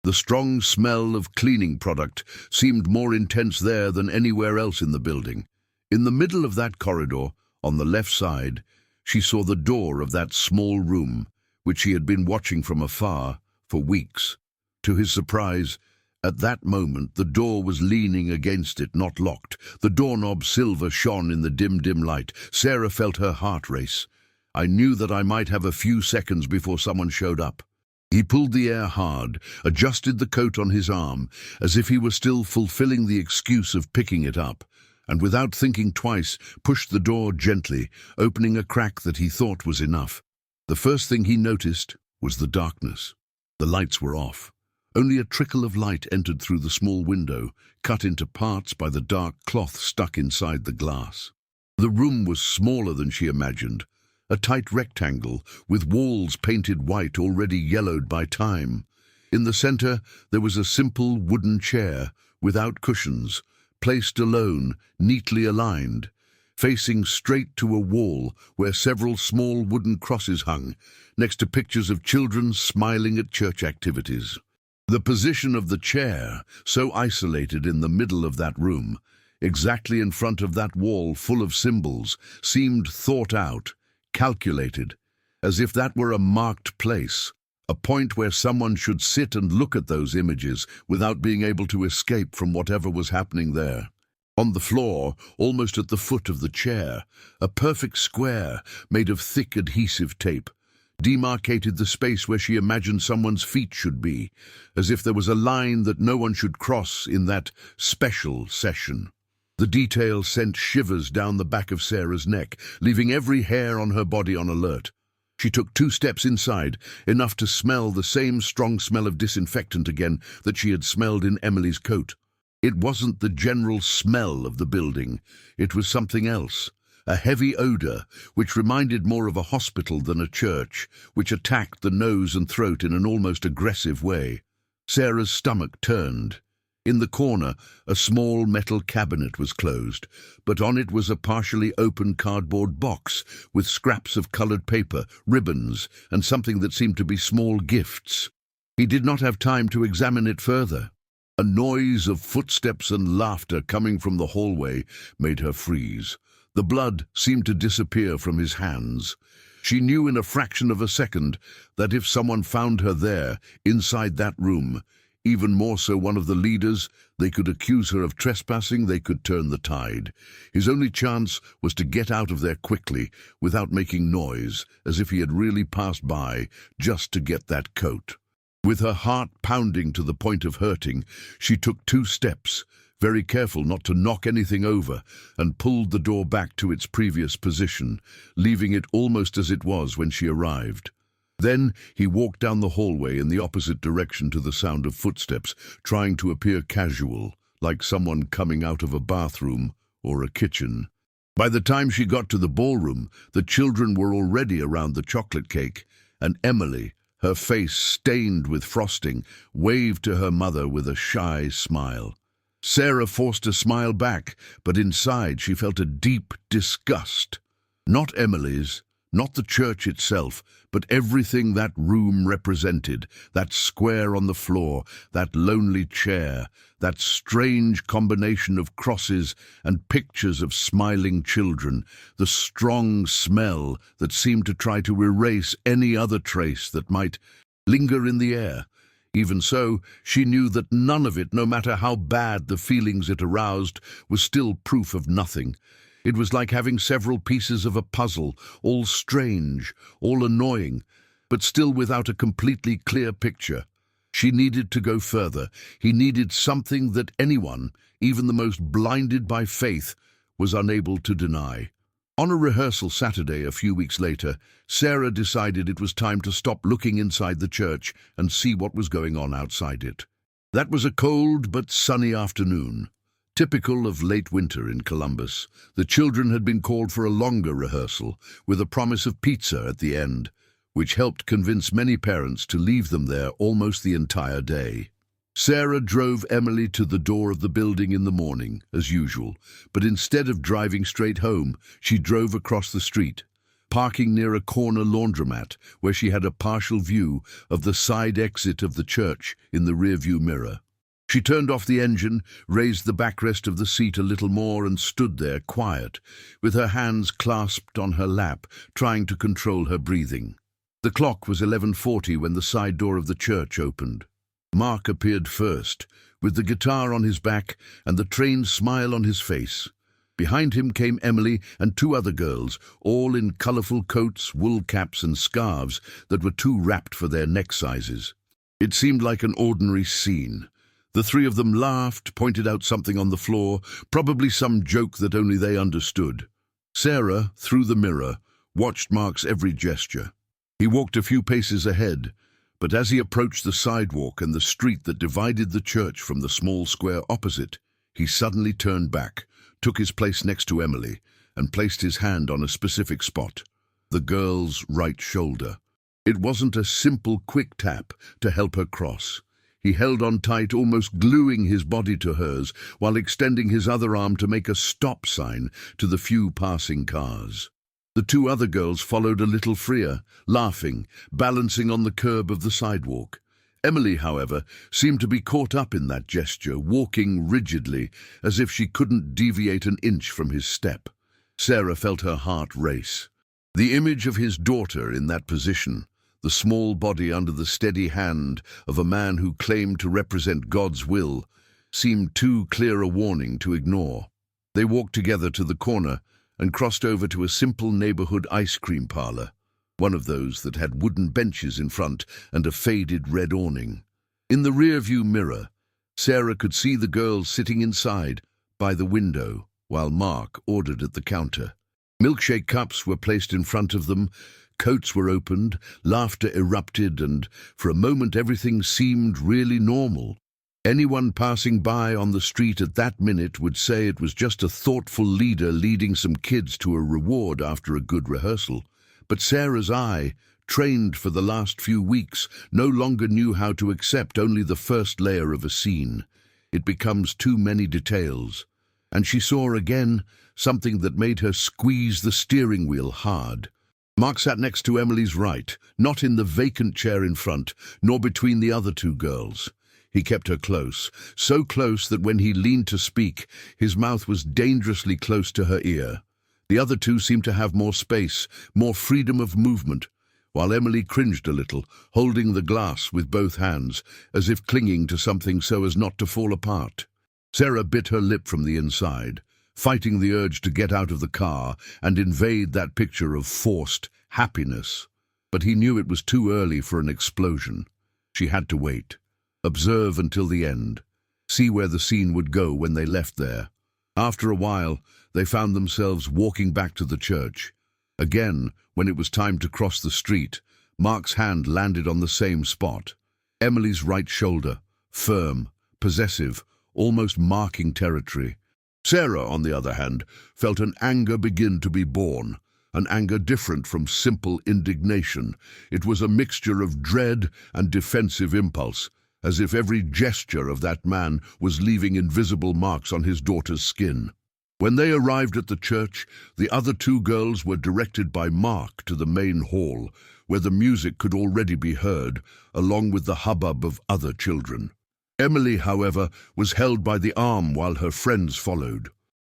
The strong smell of cleaning product seemed more intense there than anywhere else in the building. In the middle of that corridor, on the left side, she saw the door of that small room, which she had been watching from afar for weeks. To his surprise, at that moment the door was leaning against it, not locked. The doorknob silver shone in the dim light. Sarah felt her heart race. I knew that I might have a few seconds before someone showed up. He pulled the air hard, adjusted the coat on his arm, as if he were still fulfilling the excuse of picking it up, and without thinking twice, pushed the door gently, opening a crack that he thought was enough. The first thing he noticed was the darkness. The lights were off. Only a trickle of light entered through the small window, cut into parts by the dark cloth stuck inside the glass. The room was smaller than she imagined, a tight rectangle with walls painted white already yellowed by time. In the center, there was a simple wooden chair, without cushions, placed alone, neatly aligned, facing straight to a wall where several small wooden crosses hung, next to pictures of children smiling at church activities. The position of the chair, so isolated in the middle of that room, exactly in front of that wall full of symbols, seemed thought out, calculated, as if that were a marked place, a point where someone should sit and look at those images without being able to escape from whatever was happening there. On the floor, almost at the foot of the chair, a perfect square made of thick adhesive tape demarcated the space where she imagined someone's feet should be, as if there was a line that no one should cross in that special session. The detail sent shivers down the back of Sarah's neck, leaving every hair on her body on alert. She took 2 steps inside, enough to smell the same strong smell of disinfectant again that she had smelled in Emily's coat. It wasn't the general smell of the building. It was something else, a heavy odor, which reminded more of a hospital than a church, which attacked the nose and throat in an almost aggressive way. Sarah's stomach turned. In the corner, a small metal cabinet was closed, but on it was a partially open cardboard box with scraps of colored paper, ribbons, and something that seemed to be small gifts. He did not have time to examine it further. A noise of footsteps and laughter coming from the hallway made her freeze. The blood seemed to disappear from his hands. She knew in a fraction of a second that if someone found her there, inside that room, even more so one of the leaders, they could accuse her of trespassing, they could turn the tide. His only chance was to get out of there quickly, without making noise, as if he had really passed by, just to get that coat. With her heart pounding to the point of hurting, she took 2 steps, very careful not to knock anything over, and pulled the door back to its previous position, leaving it almost as it was when she arrived. Then he walked down the hallway in the opposite direction to the sound of footsteps, trying to appear casual, like someone coming out of a bathroom or a kitchen. By the time she got to the ballroom, the children were already around the chocolate cake, and Emily, her face stained with frosting, waved to her mother with a shy smile. Sarah forced a smile back, but inside she felt a deep disgust. Not Emily's, not the church itself, but everything that room represented, that square on the floor, that lonely chair, that strange combination of crosses and pictures of smiling children, the strong smell that seemed to try to erase any other trace that might linger in the air. Even so, she knew that none of it, no matter how bad the feelings it aroused, was still proof of nothing. It was like having several pieces of a puzzle, all strange, all annoying, but still without a completely clear picture. She needed to go further. He needed something that anyone, even the most blinded by faith, was unable to deny. On a rehearsal Saturday a few weeks later, Sarah decided it was time to stop looking inside the church and see what was going on outside it. That was a cold but sunny afternoon. Typical of late winter in Columbus, the children had been called for a longer rehearsal, with a promise of pizza at the end, which helped convince many parents to leave them there almost the entire day. Sarah drove Emily to the door of the building in the morning, as usual, but instead of driving straight home, she drove across the street, parking near a corner laundromat where she had a partial view of the side exit of the church in the rearview mirror. She turned off the engine, raised the backrest of the seat a little more and stood there, quiet, with her hands clasped on her lap, trying to control her breathing. The clock was 11:40 when the side door of the church opened. Mark appeared first, with the guitar on his back and the trained smile on his face. Behind him came Emily and 2 other girls, all in colourful coats, wool caps and scarves that were too wrapped for their neck sizes. It seemed like an ordinary scene. The 3 of them laughed, pointed out something on the floor, probably some joke that only they understood. Sarah, through the mirror, watched Mark's every gesture. He walked a few paces ahead, but as he approached the sidewalk and the street that divided the church from the small square opposite, he suddenly turned back, took his place next to Emily, and placed his hand on a specific spot, the girl's right shoulder. It wasn't a simple quick tap to help her cross. He held on tight, almost gluing his body to hers, while extending his other arm to make a stop sign to the few passing cars. The 2 other girls followed a little freer, laughing, balancing on the curb of the sidewalk. Emily, however, seemed to be caught up in that gesture, walking rigidly, as if she couldn't deviate an inch from his step. Sarah felt her heart race. The image of his daughter in that position, the small body under the steady hand of a man who claimed to represent God's will, seemed too clear a warning to ignore. They walked together to the corner and crossed over to a simple neighborhood ice cream parlor, one of those that had wooden benches in front and a faded red awning. In the rearview mirror, Sarah could see the girls sitting inside by the window while Mark ordered at the counter. Milkshake cups were placed in front of them, coats were opened, laughter erupted, and for a moment everything seemed really normal. Anyone passing by on the street at that minute would say it was just a thoughtful leader leading some kids to a reward after a good rehearsal. But Sarah's eye, trained for the last few weeks, no longer knew how to accept only the first layer of a scene. It becomes too many details. And she saw again something that made her squeeze the steering wheel hard. Mark sat next to Emily's right, not in the vacant chair in front, nor between the other 2 girls. He kept her close, so close that when he leaned to speak, his mouth was dangerously close to her ear. The other two seemed to have more space, more freedom of movement, while Emily cringed a little, holding the glass with both hands, as if clinging to something so as not to fall apart. Sarah bit her lip from the inside, fighting the urge to get out of the car and invade that picture of forced happiness. But he knew it was too early for an explosion. She had to wait, observe until the end, see where the scene would go when they left there. After a while, they found themselves walking back to the church. Again, when it was time to cross the street, Mark's hand landed on the same spot. Emily's right shoulder, firm, possessive, almost marking territory. Sarah, on the other hand, felt an anger begin to be born, an anger different from simple indignation. It was a mixture of dread and defensive impulse, as if every gesture of that man was leaving invisible marks on his daughter's skin. When they arrived at the church, the other two girls were directed by Mark to the main hall, where the music could already be heard, along with the hubbub of other children. Emily, however, was held by the arm while her friends followed.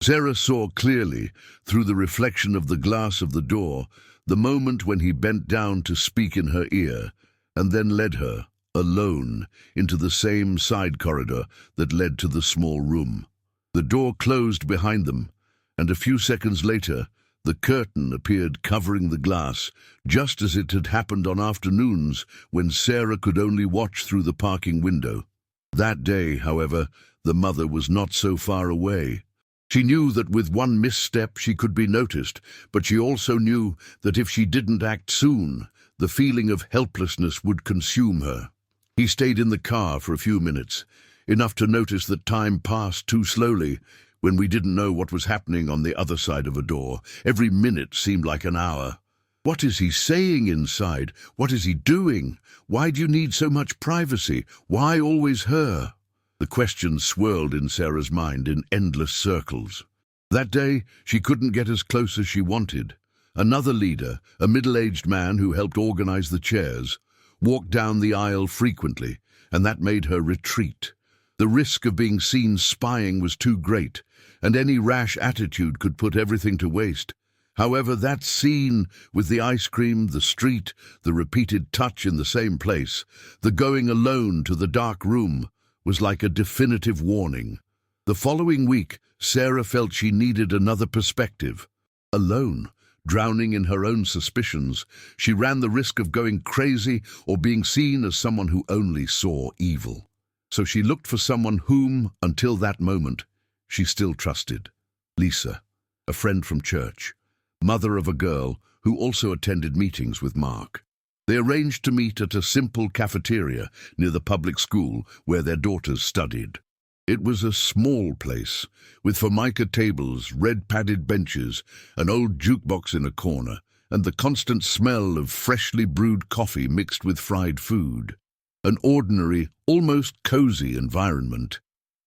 Sarah saw clearly, through the reflection of the glass of the door, the moment when he bent down to speak in her ear, and then led her, alone, into the same side corridor that led to the small room. The door closed behind them, and a few seconds later, the curtain appeared covering the glass, just as it had happened on afternoons when Sarah could only watch through the parking window. That day, however, the mother was not so far away. She knew that with one misstep she could be noticed, but she also knew that if she didn't act soon, the feeling of helplessness would consume her. He stayed in the car for a few minutes, enough to notice that time passed too slowly when we didn't know what was happening on the other side of a door. Every minute seemed like an hour. What is he saying inside? What is he doing? Why do you need so much privacy? Why always her? The questions swirled in Sarah's mind in endless circles. That day, she couldn't get as close as she wanted. Another leader, a middle-aged man who helped organize the chairs, walked down the aisle frequently, and that made her retreat. The risk of being seen spying was too great, and any rash attitude could put everything to waste. However, that scene with the ice cream, the street, the repeated touch in the same place, the going alone to the dark room, was like a definitive warning. The following week, Sarah felt she needed another perspective. Alone, drowning in her own suspicions, she ran the risk of going crazy or being seen as someone who only saw evil. So she looked for someone whom, until that moment, she still trusted. Lisa, a friend from church, mother of a girl who also attended meetings with Mark. They arranged to meet at a simple cafeteria near the public school where their daughters studied. It was a small place, with formica tables, red padded benches, an old jukebox in a corner, and the constant smell of freshly brewed coffee mixed with fried food. An ordinary, almost cozy environment,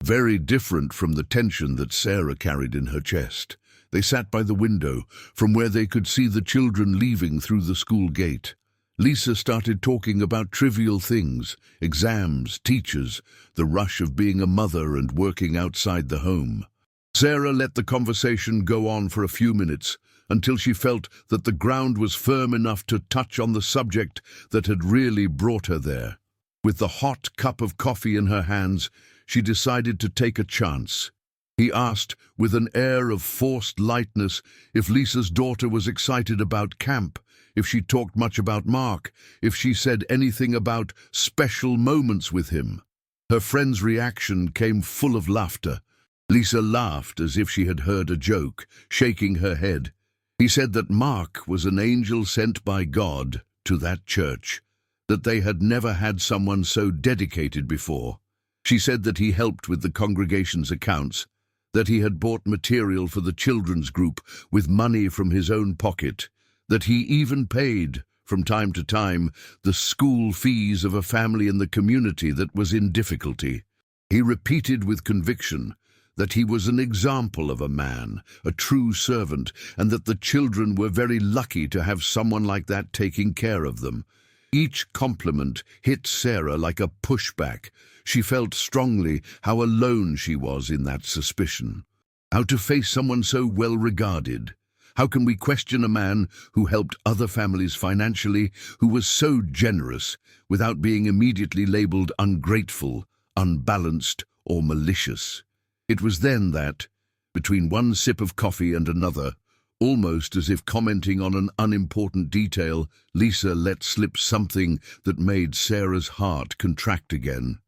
very different from the tension that Sarah carried in her chest. They sat by the window, from where they could see the children leaving through the school gate. Lisa started talking about trivial things, exams, teachers, the rush of being a mother and working outside the home. Sarah let the conversation go on for a few minutes, until she felt that the ground was firm enough to touch on the subject that had really brought her there. With the hot cup of coffee in her hands, she decided to take a chance. He asked, with an air of forced lightness, if Lisa's daughter was excited about camp, if she talked much about Mark, if she said anything about special moments with him. Her friend's reaction came full of laughter. Lisa laughed as if she had heard a joke, shaking her head. He said that Mark was an angel sent by God to that church, that they had never had someone so dedicated before. She said that he helped with the congregation's accounts, that he had bought material for the children's group with money from his own pocket, that he even paid, from time to time, the school fees of a family in the community that was in difficulty. He repeated with conviction that he was an example of a man, a true servant, and that the children were very lucky to have someone like that taking care of them. Each compliment hit Sarah like a pushback. She felt strongly how alone she was in that suspicion. How to face someone so well regarded? How can we question a man who helped other families financially, who was so generous, without being immediately labeled ungrateful, unbalanced, or malicious? It was then that, between one sip of coffee and another, almost as if commenting on an unimportant detail, Lisa let slip something that made Sarah's heart contract again.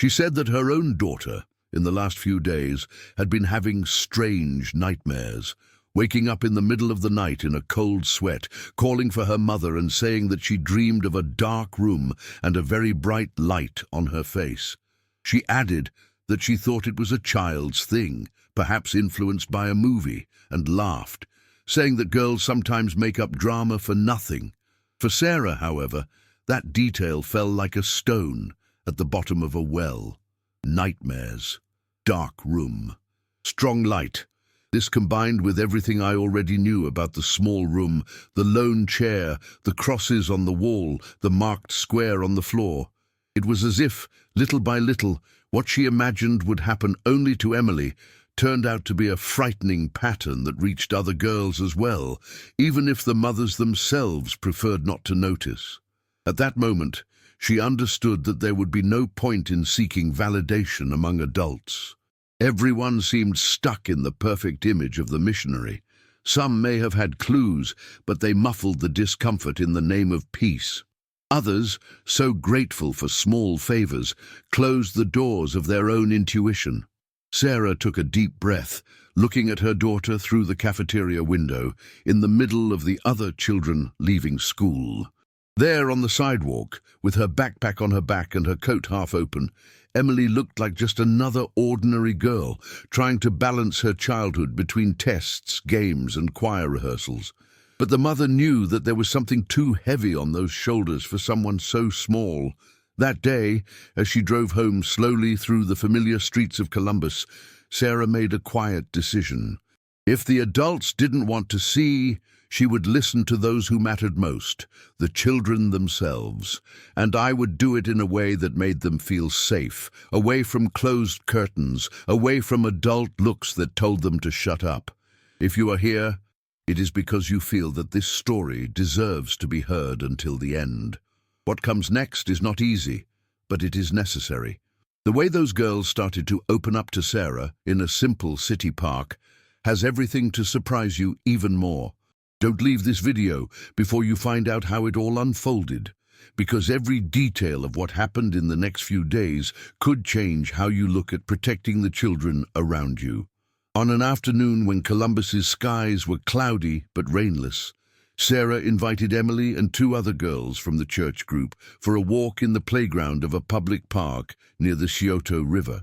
She said that her own daughter, in the last few days, had been having strange nightmares, waking up in the middle of the night in a cold sweat, calling for her mother and saying that she dreamed of a dark room and a very bright light on her face. She added that she thought it was a child's thing, perhaps influenced by a movie, and laughed, saying that girls sometimes make up drama for nothing. For Sarah, however, that detail fell like a stone at the bottom of a well. Nightmares, dark room, strong light. This combined with everything I already knew about the small room, the lone chair, the crosses on the wall, the marked square on the floor. It was as if, little by little, what she imagined would happen only to Emily turned out to be a frightening pattern that reached other girls as well, even if the mothers themselves preferred not to notice. At that moment, she understood that there would be no point in seeking validation among adults. Everyone seemed stuck in the perfect image of the missionary. Some may have had clues, but they muffled the discomfort in the name of peace. Others, so grateful for small favors, closed the doors of their own intuition. Sarah took a deep breath, looking at her daughter through the cafeteria window, in the middle of the other children leaving school. There on the sidewalk, with her backpack on her back and her coat half open, Emily looked like just another ordinary girl, trying to balance her childhood between tests, games, and choir rehearsals. But the mother knew that there was something too heavy on those shoulders for someone so small. That day, as she drove home slowly through the familiar streets of Columbus, Sarah made a quiet decision. If the adults didn't want to see, she would listen to those who mattered most, the children themselves, and I would do it in a way that made them feel safe, away from closed curtains, away from adult looks that told them to shut up. If you are here, it is because you feel that this story deserves to be heard until the end. What comes next is not easy, but it is necessary. The way those girls started to open up to Sarah in a simple city park has everything to surprise you even more. Don't leave this video before you find out how it all unfolded, because every detail of what happened in the next few days could change how you look at protecting the children around you. On an afternoon when Columbus's skies were cloudy but rainless, Sarah invited Emily and two other girls from the church group for a walk in the playground of a public park near the Scioto River.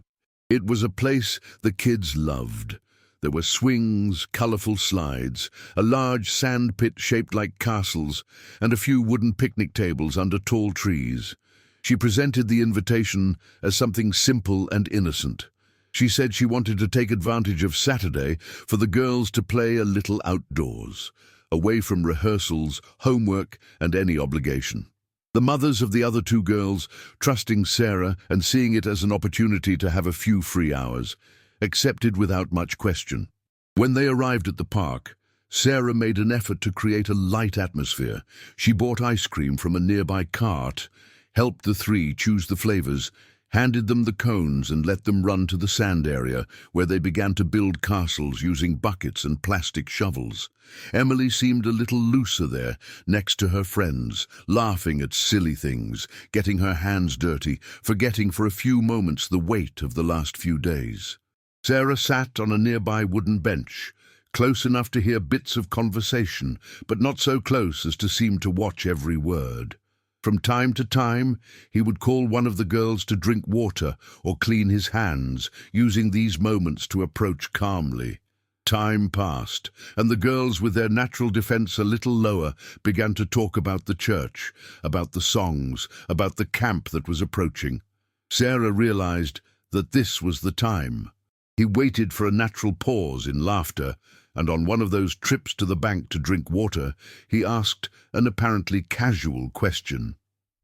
It was a place the kids loved. There were swings, colorful slides, a large sand pit shaped like castles, and a few wooden picnic tables under tall trees. She presented the invitation as something simple and innocent. She said she wanted to take advantage of Saturday for the girls to play a little outdoors, away from rehearsals, homework, and any obligation. The mothers of the other two girls, trusting Sarah and seeing it as an opportunity to have a few free hours, accepted without much question. When they arrived at the park, Sarah made an effort to create a light atmosphere. She bought ice cream from a nearby cart, helped the three choose the flavors, handed them the cones and let them run to the sand area, where they began to build castles using buckets and plastic shovels. Emily seemed a little looser there, next to her friends, laughing at silly things, getting her hands dirty, forgetting for a few moments the weight of the last few days. Sarah sat on a nearby wooden bench, close enough to hear bits of conversation, but not so close as to seem to watch every word. From time to time, he would call one of the girls to drink water or clean his hands, using these moments to approach calmly. Time passed, and the girls, with their natural defense a little lower, began to talk about the church, about the songs, about the camp that was approaching. Sarah realized that this was the time. He waited for a natural pause in laughter, and on one of those trips to the bank to drink water, he asked an apparently casual question.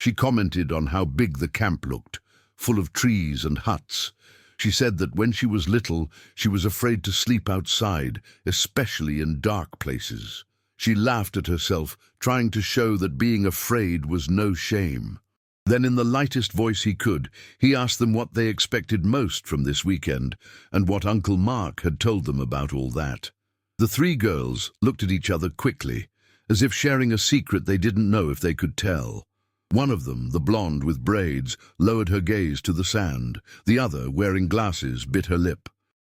She commented on how big the camp looked, full of trees and huts. She said that when she was little, she was afraid to sleep outside, especially in dark places. She laughed at herself, trying to show that being afraid was no shame. Then, in the lightest voice he could, he asked them what they expected most from this weekend, and what Uncle Mark had told them about all that. The three girls looked at each other quickly, as if sharing a secret they didn't know if they could tell. One of them, the blonde with braids, lowered her gaze to the sand. The other, wearing glasses, bit her lip.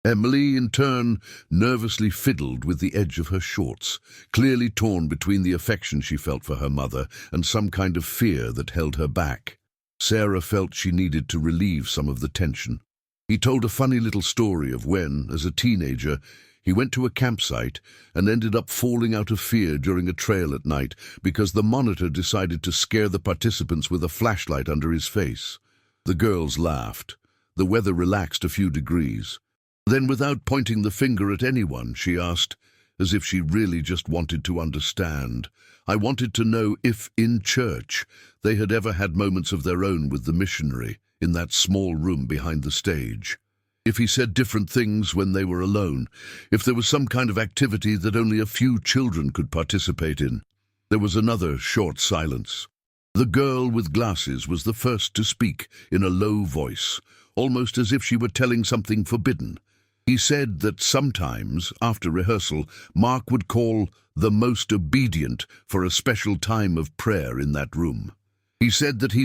Emily, in turn, nervously fiddled with the edge of her shorts, clearly torn between the affection she felt for her mother and some kind of fear that held her back. Sarah felt she needed to relieve some of the tension. He told a funny little story of when, as a teenager, he went to a campsite and ended up falling out of fear during a trail at night because the monitor decided to scare the participants with a flashlight under his face. The girls laughed. The weather relaxed a few degrees. Then, without pointing the finger at anyone, she asked, as if she really just wanted to understand, I wanted to know if, in church, they had ever had moments of their own with the missionary in that small room behind the stage. If he said different things when they were alone, if there was some kind of activity that only a few children could participate in. There was another short silence. The girl with glasses was the first to speak in a low voice, almost as if she were telling something forbidden. He said that sometimes, after rehearsal, Mark would call the most obedient for a special time of prayer in that room. He said that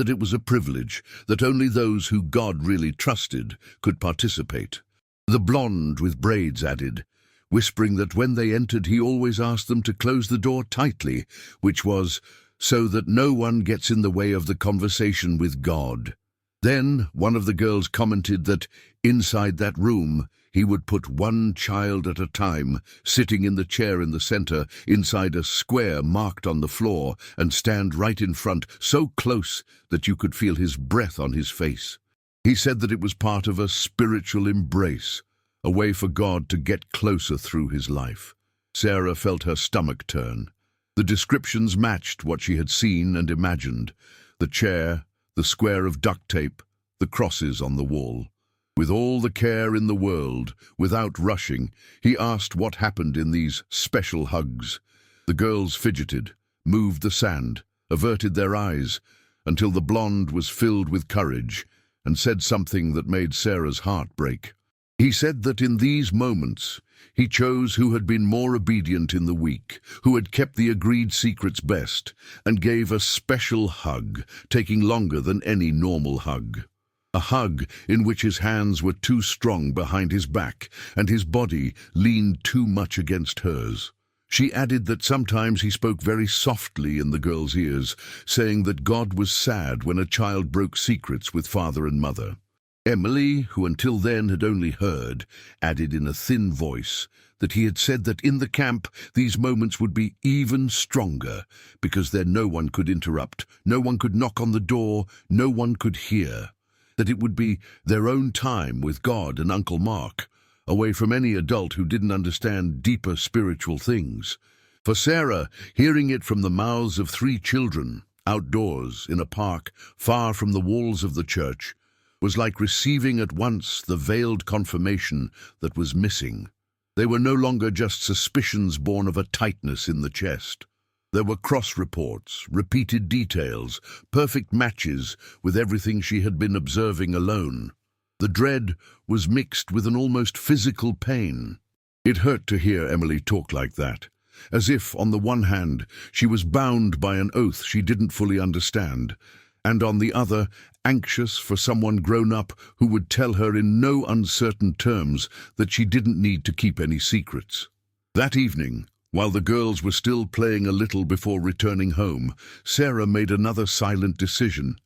it was a privilege, that only those who God really trusted could participate. The blonde with braids added, whispering that when they entered he always asked them to close the door tightly, which was so that no one gets in the way of the conversation with God. Then one of the girls commented that inside that room he would put one child at a time, sitting in the chair in the center, inside a square marked on the floor, and stand right in front, so close that you could feel his breath on his face. He said that it was part of a spiritual embrace, a way for God to get closer through his life. Sarah felt her stomach turn. The descriptions matched what she had seen and imagined: the chair, the square of duct tape, the crosses on the wall. With all the care in the world, without rushing, he asked what happened in these special hugs. The girls fidgeted, moved the sand, averted their eyes, until the blonde was filled with courage and said something that made Sarah's heart break. He said that in these moments, he chose who had been more obedient in the week, who had kept the agreed secrets best, and gave a special hug, taking longer than any normal hug. A hug in which his hands were too strong behind his back and his body leaned too much against hers. She added that sometimes he spoke very softly in the girl's ears, saying that God was sad when a child broke secrets with father and mother. Emily, who until then had only heard, added in a thin voice that he had said that in the camp these moments would be even stronger, because then no one could interrupt, no one could knock on the door, no one could hear. That it would be their own time with God and Uncle Mark, away from any adult who didn't understand deeper spiritual things. For Sarah, hearing it from the mouths of 3 children, outdoors, in a park, far from the walls of the church, was like receiving at once the veiled confirmation that was missing. They were no longer just suspicions born of a tightness in the chest. There were cross-reports, repeated details, perfect matches with everything she had been observing alone. The dread was mixed with an almost physical pain. It hurt to hear Emily talk like that, as if, on the one hand, she was bound by an oath she didn't fully understand, and on the other, anxious for someone grown up who would tell her in no uncertain terms that she didn't need to keep any secrets. That evening, while the girls were still playing a little before returning home, Sarah made another silent decision,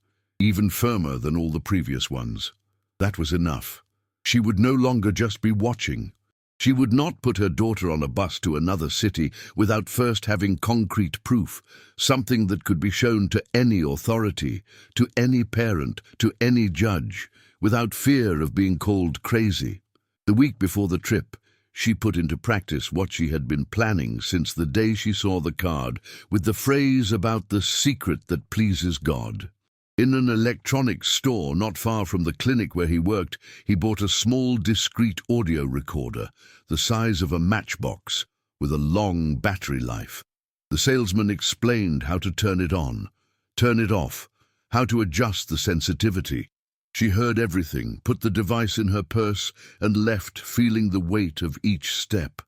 even firmer than all the previous ones. That was enough. She would no longer just be watching. She would not put her daughter on a bus to another city without first having concrete proof, something that could be shown to any authority, to any parent, to any judge, without fear of being called crazy. The week before the trip, she put into practice what she had been planning since the day she saw the card with the phrase about the secret that pleases God. In an electronics store not far from the clinic where he worked, he bought a small, discreet audio recorder, the size of a matchbox, with a long battery life. The salesman explained how to turn it on, turn it off, how to adjust the sensitivity. She heard everything, put the device in her purse, and left feeling the weight of each step.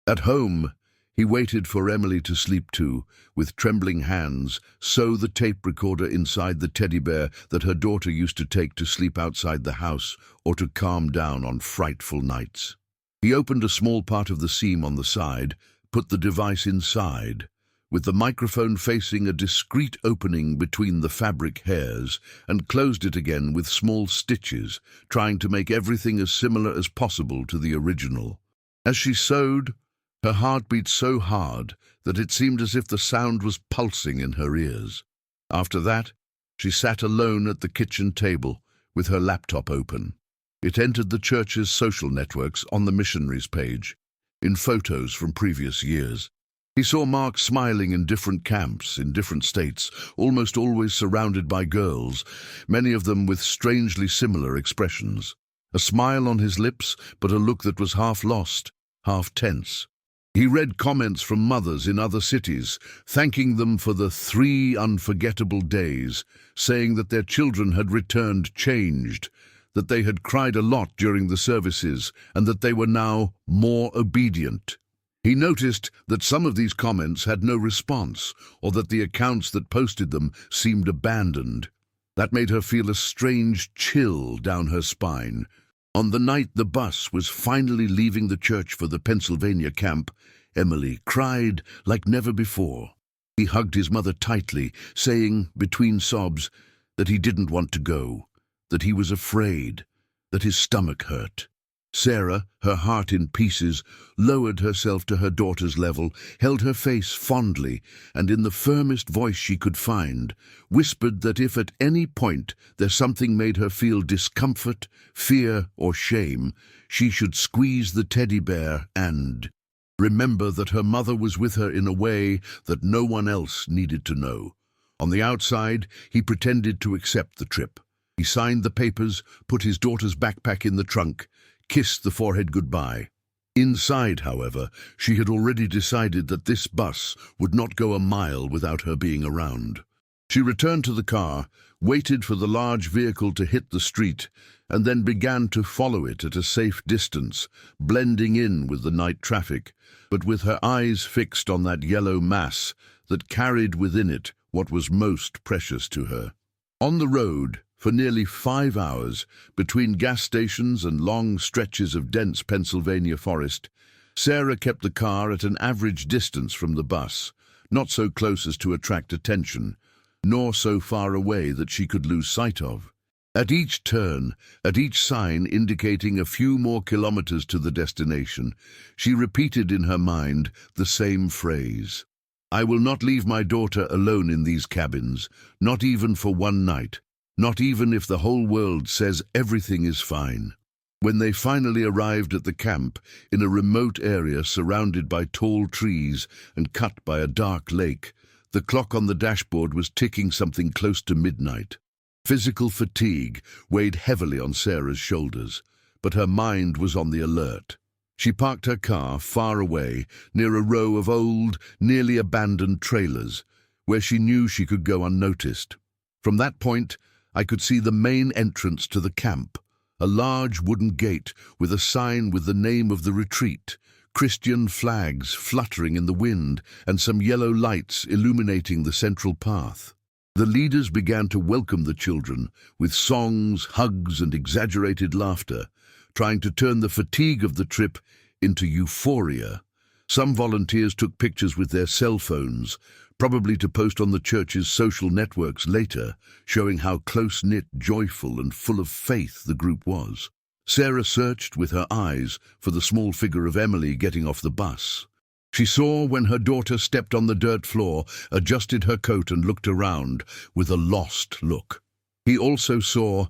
At home, he waited for Emily to sleep too, with trembling hands, sew the tape recorder inside the teddy bear that her daughter used to take to sleep outside the house or to calm down on frightful nights. He opened a small part of the seam on the side, put the device inside, with the microphone facing a discreet opening between the fabric hairs, and closed it again with small stitches, trying to make everything as similar as possible to the original. As she sewed, her heart beat so hard that it seemed as if the sound was pulsing in her ears. After that, she sat alone at the kitchen table with her laptop open. It entered the church's social networks on the Missionaries page, in photos from previous years. He saw Mark smiling in different camps, in different states, almost always surrounded by girls, many of them with strangely similar expressions. A smile on his lips, but a look that was half lost, half tense. He read comments from mothers in other cities, thanking them for the 3 unforgettable days, saying that their children had returned changed, that they had cried a lot during the services, and that they were now more obedient. He noticed that some of these comments had no response, or that the accounts that posted them seemed abandoned. That made her feel a strange chill down her spine. On the night the bus was finally leaving the church for the Pennsylvania camp, Emily cried like never before. He hugged his mother tightly, saying, between sobs, that he didn't want to go, that he was afraid, that his stomach hurt. Sarah, her heart in pieces, lowered herself to her daughter's level, held her face fondly, and in the firmest voice she could find, whispered that if at any point there something made her feel discomfort, fear, or shame, she should squeeze the teddy bear and remember that her mother was with her in a way that no one else needed to know. On the outside, he pretended to accept the trip. He signed the papers, put his daughter's backpack in the trunk, kissed the forehead goodbye. Inside, however, she had already decided that this bus would not go a mile without her being around. She returned to the car, waited for the large vehicle to hit the street, and then began to follow it at a safe distance, blending in with the night traffic, but with her eyes fixed on that yellow mass that carried within it what was most precious to her. On the road, for nearly 5 hours, between gas stations and long stretches of dense Pennsylvania forest, Sarah kept the car at an average distance from the bus, not so close as to attract attention, nor so far away that she could lose sight of. At each turn, at each sign indicating a few more kilometers to the destination, she repeated in her mind the same phrase. I will not leave my daughter alone in these cabins, not even for one night. Not even if the whole world says everything is fine. When they finally arrived at the camp, in a remote area surrounded by tall trees and cut by a dark lake, the clock on the dashboard was ticking something close to midnight. Physical fatigue weighed heavily on Sarah's shoulders, but her mind was on the alert. She parked her car far away, near a row of old, nearly abandoned trailers, where she knew she could go unnoticed. From that point, I could see the main entrance to the camp, a large wooden gate with a sign with the name of the retreat, Christian flags fluttering in the wind, and some yellow lights illuminating the central path. The leaders began to welcome the children with songs, hugs, and exaggerated laughter, trying to turn the fatigue of the trip into euphoria. Some volunteers took pictures with their cell phones, probably to post on the church's social networks later, showing how close-knit, joyful, and full of faith the group was. Sarah searched with her eyes for the small figure of Emily getting off the bus. She saw when her daughter stepped on the dirt floor, adjusted her coat and looked around with a lost look. He also saw,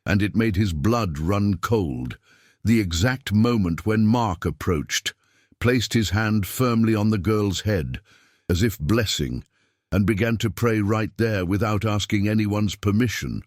and it made his blood run cold, the exact moment when Mark approached, placed his hand firmly on the girl's head, as if blessing, and began to pray right there without asking anyone's permission.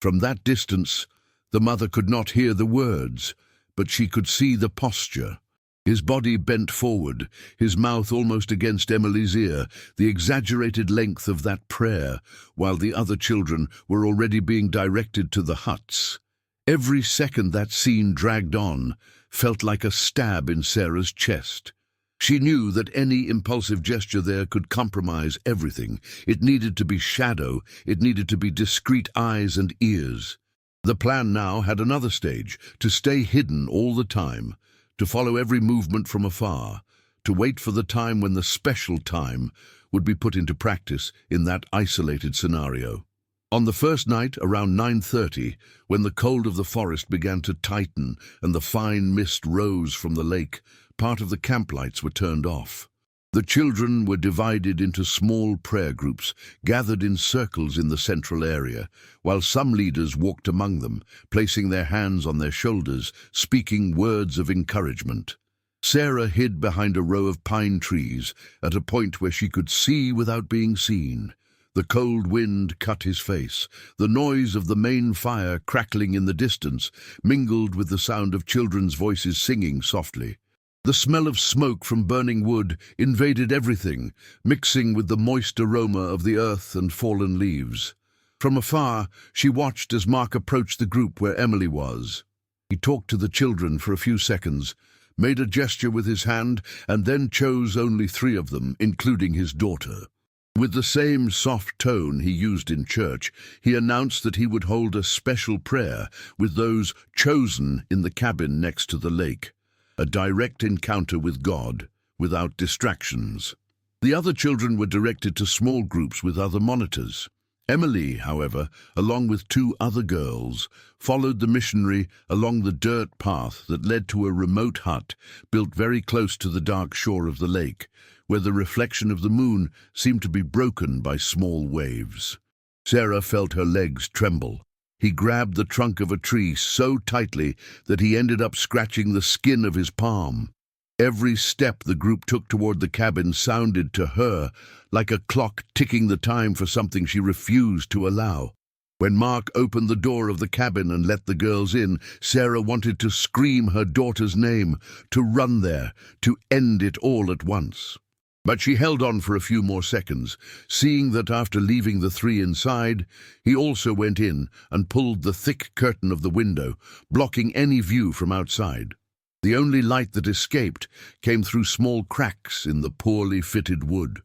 From that distance, the mother could not hear the words, but she could see the posture. His body bent forward, his mouth almost against Emily's ear, the exaggerated length of that prayer, while the other children were already being directed to the huts. Every second that scene dragged on felt like a stab in Sarah's chest. She knew that any impulsive gesture there could compromise everything. It needed to be shadow, it needed to be discreet eyes and ears. The plan now had another stage, to stay hidden all the time, to follow every movement from afar, to wait for the time when the special time would be put into practice in that isolated scenario. On the first night, around 9:30, when the cold of the forest began to tighten and the fine mist rose from the lake, part of the camp lights were turned off. The children were divided into small prayer groups, gathered in circles in the central area, while some leaders walked among them, placing their hands on their shoulders, speaking words of encouragement. Sarah hid behind a row of pine trees, at a point where she could see without being seen. The cold wind cut his face. The noise of the main fire crackling in the distance mingled with the sound of children's voices singing softly. The smell of smoke from burning wood invaded everything, mixing with the moist aroma of the earth and fallen leaves. From afar, she watched as Mark approached the group where Emily was. He talked to the children for a few seconds, made a gesture with his hand, and then chose only 3 of them, including his daughter. With the same soft tone he used in church, he announced that he would hold a special prayer with those chosen in the cabin next to the lake, a direct encounter with God, without distractions. The other children were directed to small groups with other monitors. Emily, however, along with 2 other girls, followed the missionary along the dirt path that led to a remote hut built very close to the dark shore of the lake, where the reflection of the moon seemed to be broken by small waves. Sarah felt her legs tremble. He grabbed the trunk of a tree so tightly that he ended up scratching the skin of his palm. Every step the group took toward the cabin sounded to her like a clock ticking the time for something she refused to allow. When Mark opened the door of the cabin and let the girls in, Sarah wanted to scream her daughter's name, to run there, to end it all at once. But she held on for a few more seconds, seeing that after leaving the 3 inside, he also went in and pulled the thick curtain of the window, blocking any view from outside. The only light that escaped came through small cracks in the poorly fitted wood.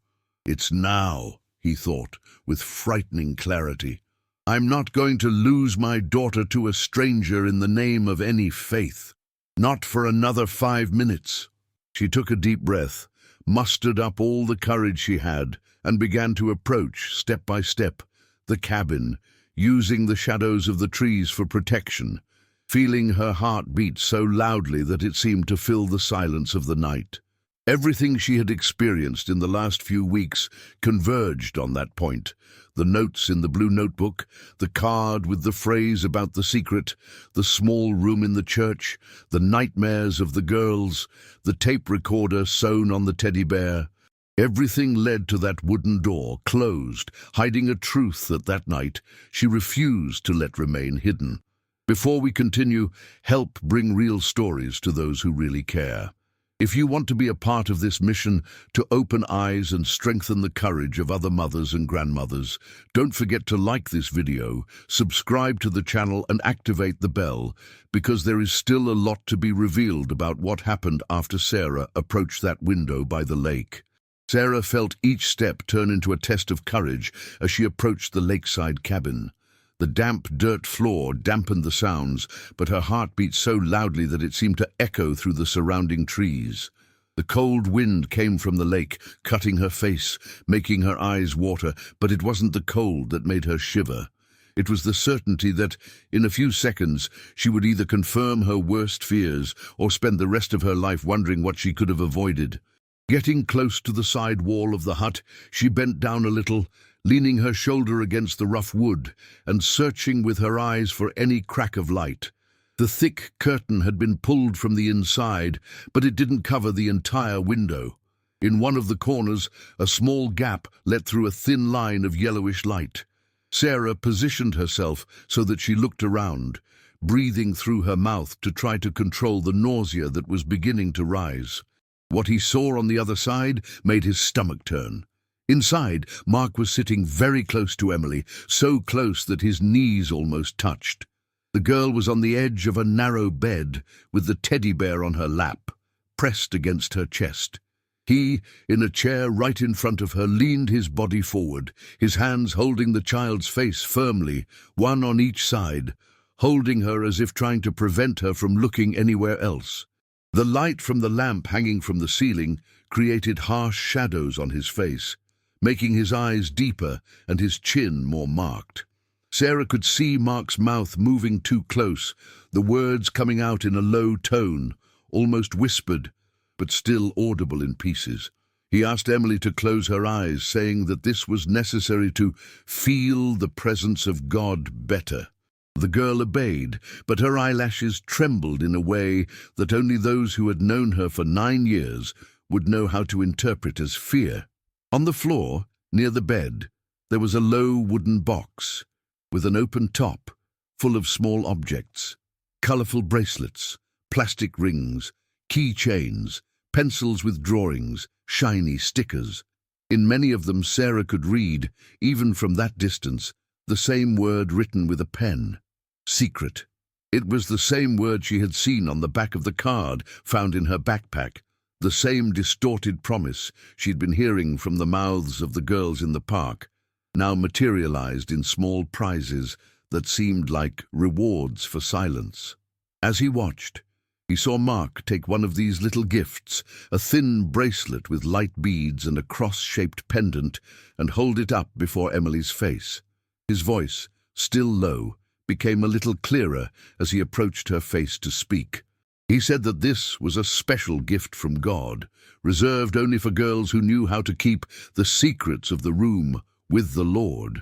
"It's now," he thought, with frightening clarity. "I'm not going to lose my daughter to a stranger in the name of any faith. Not for another 5 minutes." She took a deep breath, mustered up all the courage she had, and began to approach, step by step, the cabin, using the shadows of the trees for protection, feeling her heart beat so loudly that it seemed to fill the silence of the night. Everything she had experienced in the last few weeks converged on that point. The notes in the blue notebook, the card with the phrase about the secret, the small room in the church, the nightmares of the girls, the tape recorder sewn on the teddy bear. Everything led to that wooden door, closed, hiding a truth that night she refused to let remain hidden. Before we continue, help bring real stories to those who really care. If you want to be a part of this mission to open eyes and strengthen the courage of other mothers and grandmothers, don't forget to like this video, subscribe to the channel and activate the bell, because there is still a lot to be revealed about what happened after Sarah approached that window by the lake. Sarah felt each step turn into a test of courage as she approached the lakeside cabin. The damp dirt floor dampened the sounds, but her heart beat so loudly that it seemed to echo through the surrounding trees. The cold wind came from the lake, cutting her face, making her eyes water, but it wasn't the cold that made her shiver. It was the certainty that, in a few seconds, she would either confirm her worst fears or spend the rest of her life wondering what she could have avoided. Getting close to the side wall of the hut, she bent down a little, leaning her shoulder against the rough wood and searching with her eyes for any crack of light. The thick curtain had been pulled from the inside, but it didn't cover the entire window. In one of the corners, a small gap let through a thin line of yellowish light. Sarah positioned herself so that she looked around, breathing through her mouth to try to control the nausea that was beginning to rise. What he saw on the other side made his stomach turn. Inside, Mark was sitting very close to Emily, so close that his knees almost touched. The girl was on the edge of a narrow bed, with the teddy bear on her lap, pressed against her chest. He, in a chair right in front of her, leaned his body forward, his hands holding the child's face firmly, one on each side, holding her as if trying to prevent her from looking anywhere else. The light from the lamp hanging from the ceiling created harsh shadows on his face, making his eyes deeper and his chin more marked. Sarah could see Mark's mouth moving too close, the words coming out in a low tone, almost whispered, but still audible in pieces. He asked Emily to close her eyes, saying that this was necessary to feel the presence of God better. The girl obeyed, but her eyelashes trembled in a way that only those who had known her for 9 years would know how to interpret as fear. On the floor, near the bed, there was a low wooden box, with an open top, full of small objects, colourful bracelets, plastic rings, key chains, pencils with drawings, shiny stickers. In many of them Sarah could read, even from that distance, the same word written with a pen: secret. It was the same word she had seen on the back of the card found in her backpack, the same distorted promise she'd been hearing from the mouths of the girls in the park, now materialized in small prizes that seemed like rewards for silence. As he watched, he saw Mark take one of these little gifts, a thin bracelet with light beads and a cross-shaped pendant, and hold it up before Emily's face. His voice, still low, became a little clearer as he approached her face to speak. He said that this was a special gift from God, reserved only for girls who knew how to keep the secrets of the room with the Lord.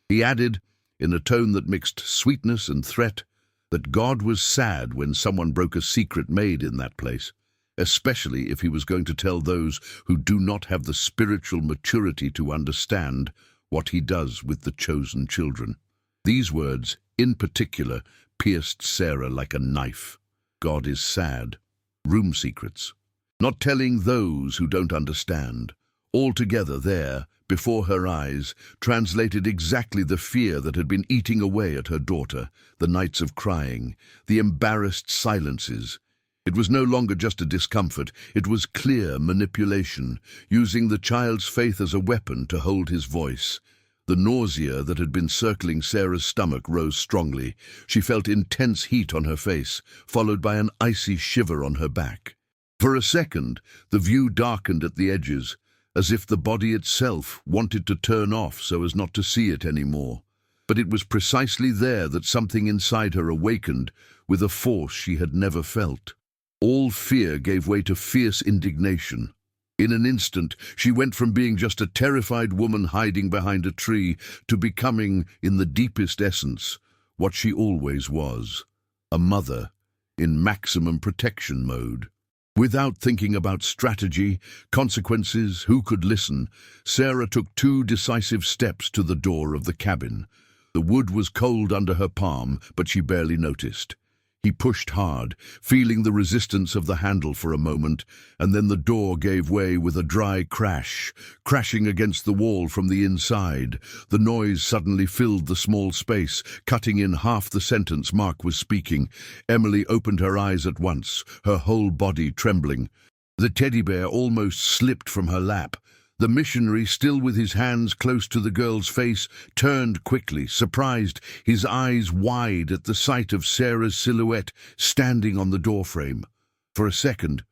He added, in a tone that mixed sweetness and threat, that God was sad when someone broke a secret made in that place, especially if he was going to tell those who do not have the spiritual maturity to understand what he does with the chosen children. These words, in particular, pierced Sarah like a knife. God is sad. Room secrets. Not telling those who don't understand. Altogether there, before her eyes, translated exactly the fear that had been eating away at her daughter, the nights of crying, the embarrassed silences. It was no longer just a discomfort, it was clear manipulation, using the child's faith as a weapon to hold his voice. The nausea that had been circling Sarah's stomach rose strongly. She felt intense heat on her face, followed by an icy shiver on her back. For a second, the view darkened at the edges, as if the body itself wanted to turn off so as not to see it anymore. But it was precisely there that something inside her awakened with a force she had never felt. All fear gave way to fierce indignation. In an instant, she went from being just a terrified woman hiding behind a tree to becoming, in the deepest essence, what she always was: a mother in maximum protection mode. Without thinking about strategy, consequences, who could listen, Sarah took 2 decisive steps to the door of the cabin. The wood was cold under her palm, but she barely noticed. He pushed hard, feeling the resistance of the handle for a moment, and then the door gave way with a dry crash, crashing against the wall from the inside. The noise suddenly filled the small space, cutting in half the sentence Mark was speaking. Emily opened her eyes at once, her whole body trembling. The teddy bear almost slipped from her lap. The missionary, still with his hands close to the girl's face, turned quickly, surprised, his eyes wide at the sight of Sarah's silhouette standing on the doorframe. For a second,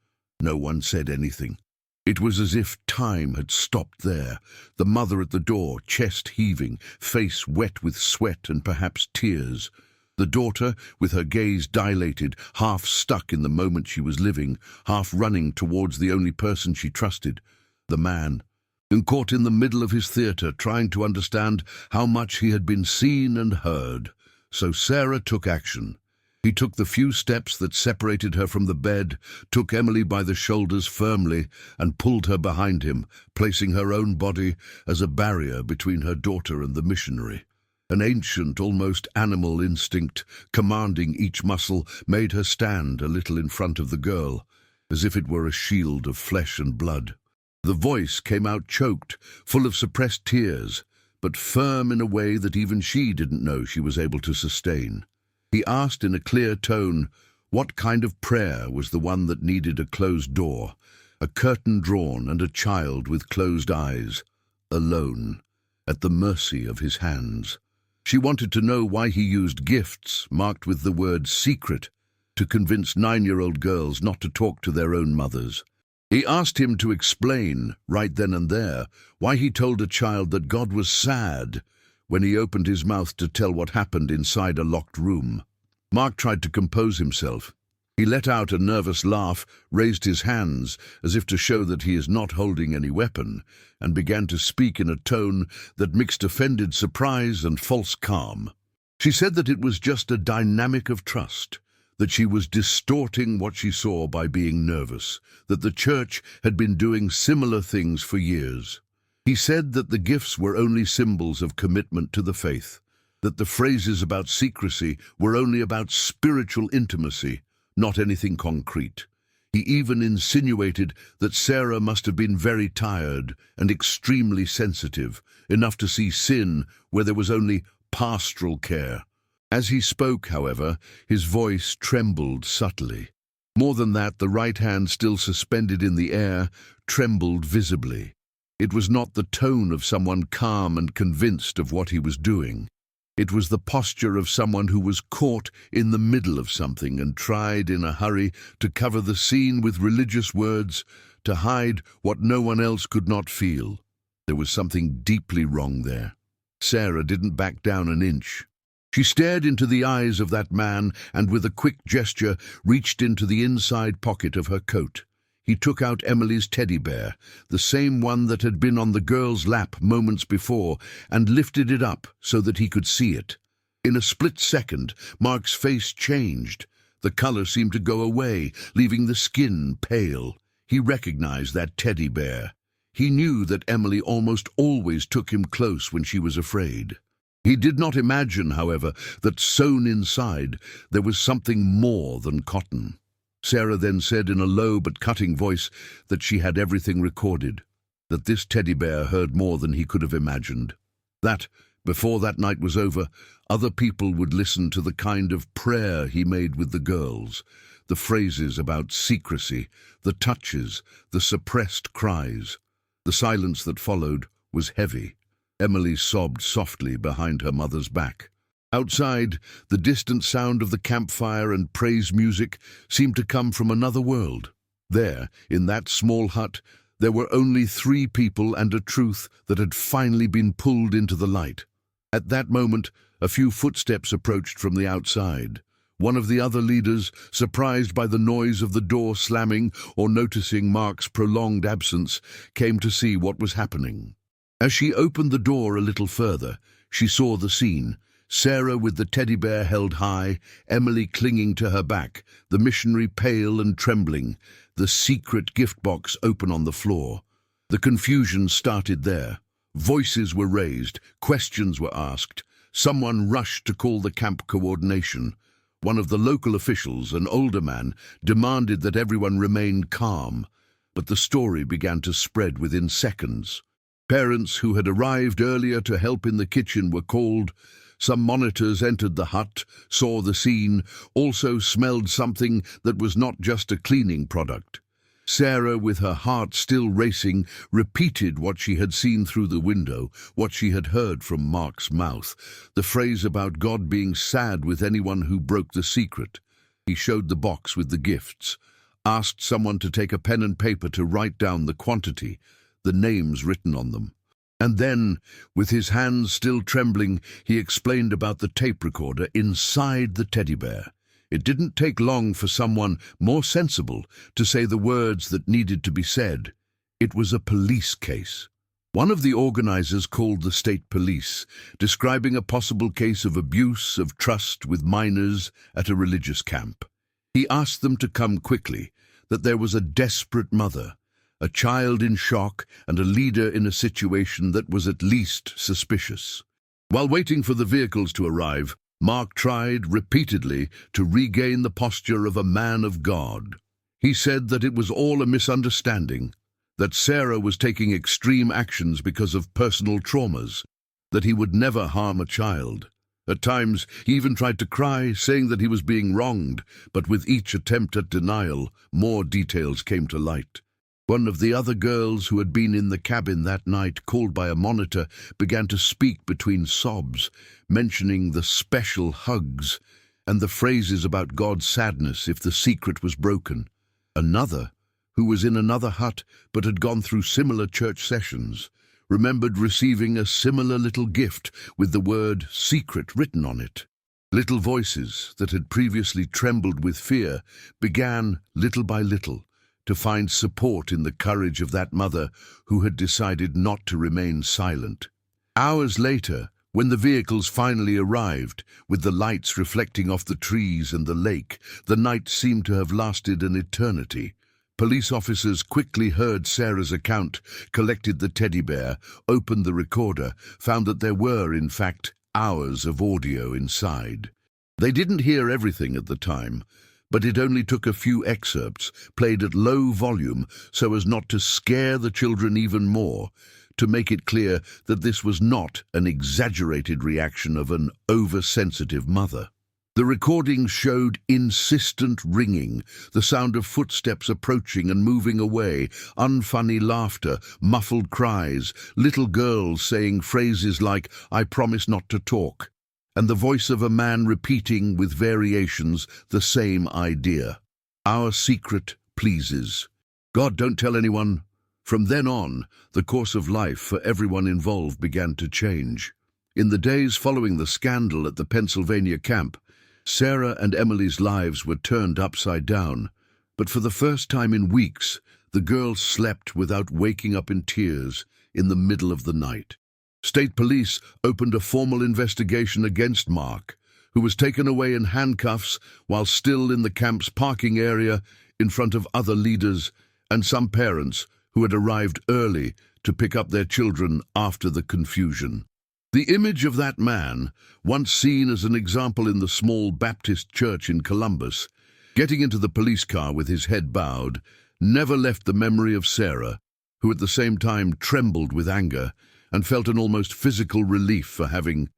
no one said anything. It was as if time had stopped there, the mother at the door, chest heaving, face wet with sweat and perhaps tears. The daughter, with her gaze dilated, half stuck in the moment she was living, half running towards the only person she trusted, the man, and caught in the middle of his theatre, trying to understand how much he had been seen and heard. So Sarah took action. He took the few steps that separated her from the bed, took Emily by the shoulders firmly, and pulled her behind him, placing her own body as a barrier between her daughter and the missionary. An ancient, almost animal instinct, commanding each muscle, made her stand a little in front of the girl, as if it were a shield of flesh and blood. The voice came out choked, full of suppressed tears, but firm in a way that even she didn't know she was able to sustain. He asked in a clear tone what kind of prayer was the one that needed a closed door, a curtain drawn and a child with closed eyes, alone, at the mercy of his hands. She wanted to know why he used gifts marked with the word secret to convince 9-year-old girls not to talk to their own mothers. He asked him to explain, right then and there, why he told a child that God was sad when he opened his mouth to tell what happened inside a locked room. Mark tried to compose himself. He let out a nervous laugh, raised his hands as if to show that he is not holding any weapon, and began to speak in a tone that mixed offended surprise and false calm. She said that it was just a dynamic of trust, that she was distorting what she saw by being nervous, that the church had been doing similar things for years. He said that the gifts were only symbols of commitment to the faith, that the phrases about secrecy were only about spiritual intimacy, not anything concrete. He even insinuated that Sarah must have been very tired and extremely sensitive, enough to see sin where there was only pastoral care. As he spoke, however, his voice trembled subtly. More than that, the right hand, still suspended in the air, trembled visibly. It was not the tone of someone calm and convinced of what he was doing. It was the posture of someone who was caught in the middle of something and tried in a hurry to cover the scene with religious words, to hide what no one else could not feel. There was something deeply wrong there. Sarah didn't back down an inch. She stared into the eyes of that man and with a quick gesture reached into the inside pocket of her coat. He took out Emily's teddy bear, the same one that had been on the girl's lap moments before, and lifted it up so that he could see it. In a split second, Mark's face changed. The color seemed to go away, leaving the skin pale. He recognized that teddy bear. He knew that Emily almost always took him close when she was afraid. He did not imagine, however, that sewn inside there was something more than cotton. Sarah then said in a low but cutting voice that she had everything recorded, that this teddy bear heard more than he could have imagined, that, before that night was over, other people would listen to the kind of prayer he made with the girls, the phrases about secrecy, the touches, the suppressed cries. The silence that followed was heavy. Emily sobbed softly behind her mother's back. Outside, the distant sound of the campfire and praise music seemed to come from another world. There, in that small hut, there were only 3 people and a truth that had finally been pulled into the light. At that moment, a few footsteps approached from the outside. One of the other leaders, surprised by the noise of the door slamming or noticing Mark's prolonged absence, came to see what was happening. As she opened the door a little further, she saw the scene. Sarah with the teddy bear held high, Emily clinging to her back, the missionary pale and trembling, the secret gift box open on the floor. The confusion started there. Voices were raised, questions were asked. Someone rushed to call the camp coordination. One of the local officials, an older man, demanded that everyone remain calm, but the story began to spread within seconds. Parents who had arrived earlier to help in the kitchen were called. Some monitors entered the hut, saw the scene, also smelled something that was not just a cleaning product. Sarah, with her heart still racing, repeated what she had seen through the window, what she had heard from Mark's mouth, the phrase about God being sad with anyone who broke the secret. He showed the box with the gifts, asked someone to take a pen and paper to write down the quantity, the names written on them. And then, with his hands still trembling, he explained about the tape recorder inside the teddy bear. It didn't take long for someone more sensible to say the words that needed to be said. It was a police case. One of the organizers called the state police, describing a possible case of abuse of trust with minors at a religious camp. He asked them to come quickly, that there was a desperate mother, a child in shock, and a leader in a situation that was at least suspicious. While waiting for the vehicles to arrive, Mark tried repeatedly to regain the posture of a man of God. He said that it was all a misunderstanding, that Sarah was taking extreme actions because of personal traumas, that he would never harm a child. At times, he even tried to cry, saying that he was being wronged, but with each attempt at denial, more details came to light. One of the other girls who had been in the cabin that night, called by a monitor, began to speak between sobs, mentioning the special hugs and the phrases about God's sadness if the secret was broken. Another, who was in another hut but had gone through similar church sessions, remembered receiving a similar little gift with the word secret written on it. Little voices that had previously trembled with fear began, little by little, to find support in the courage of that mother who had decided not to remain silent. Hours later, when the vehicles finally arrived, with the lights reflecting off the trees and the lake, the night seemed to have lasted an eternity. Police officers quickly heard Sarah's account, collected the teddy bear, opened the recorder, found that there were, in fact, hours of audio inside. They didn't hear everything at the time, but it only took a few excerpts, played at low volume so as not to scare the children even more, to make it clear that this was not an exaggerated reaction of an oversensitive mother. The recording showed insistent ringing, the sound of footsteps approaching and moving away, unfunny laughter, muffled cries, little girls saying phrases like, "I promise not to talk," and the voice of a man repeating with variations the same idea. "Our secret pleases. God, don't tell anyone." From then on, the course of life for everyone involved began to change. In the days following the scandal at the Pennsylvania camp, Sarah and Emily's lives were turned upside down, but for the first time in weeks, the girls slept without waking up in tears in the middle of the night. State police opened a formal investigation against Mark, who was taken away in handcuffs while still in the camp's parking area in front of other leaders and some parents who had arrived early to pick up their children after the confusion. The image of that man, once seen as an example in the small Baptist church in Columbus, getting into the police car with his head bowed, never left the memory of Sarah, who at the same time trembled with anger and felt an almost physical relief for having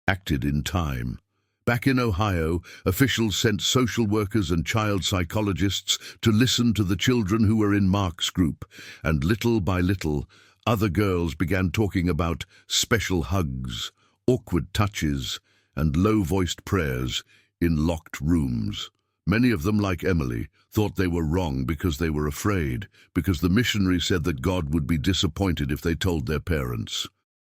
acted in time. Back in Ohio, officials sent social workers and child psychologists to listen to the children who were in Mark's group, and little by little, other girls began talking about special hugs, awkward touches, and low-voiced prayers in locked rooms. Many of them, like Emily, thought they were wrong because they were afraid, because the missionary said that God would be disappointed if they told their parents.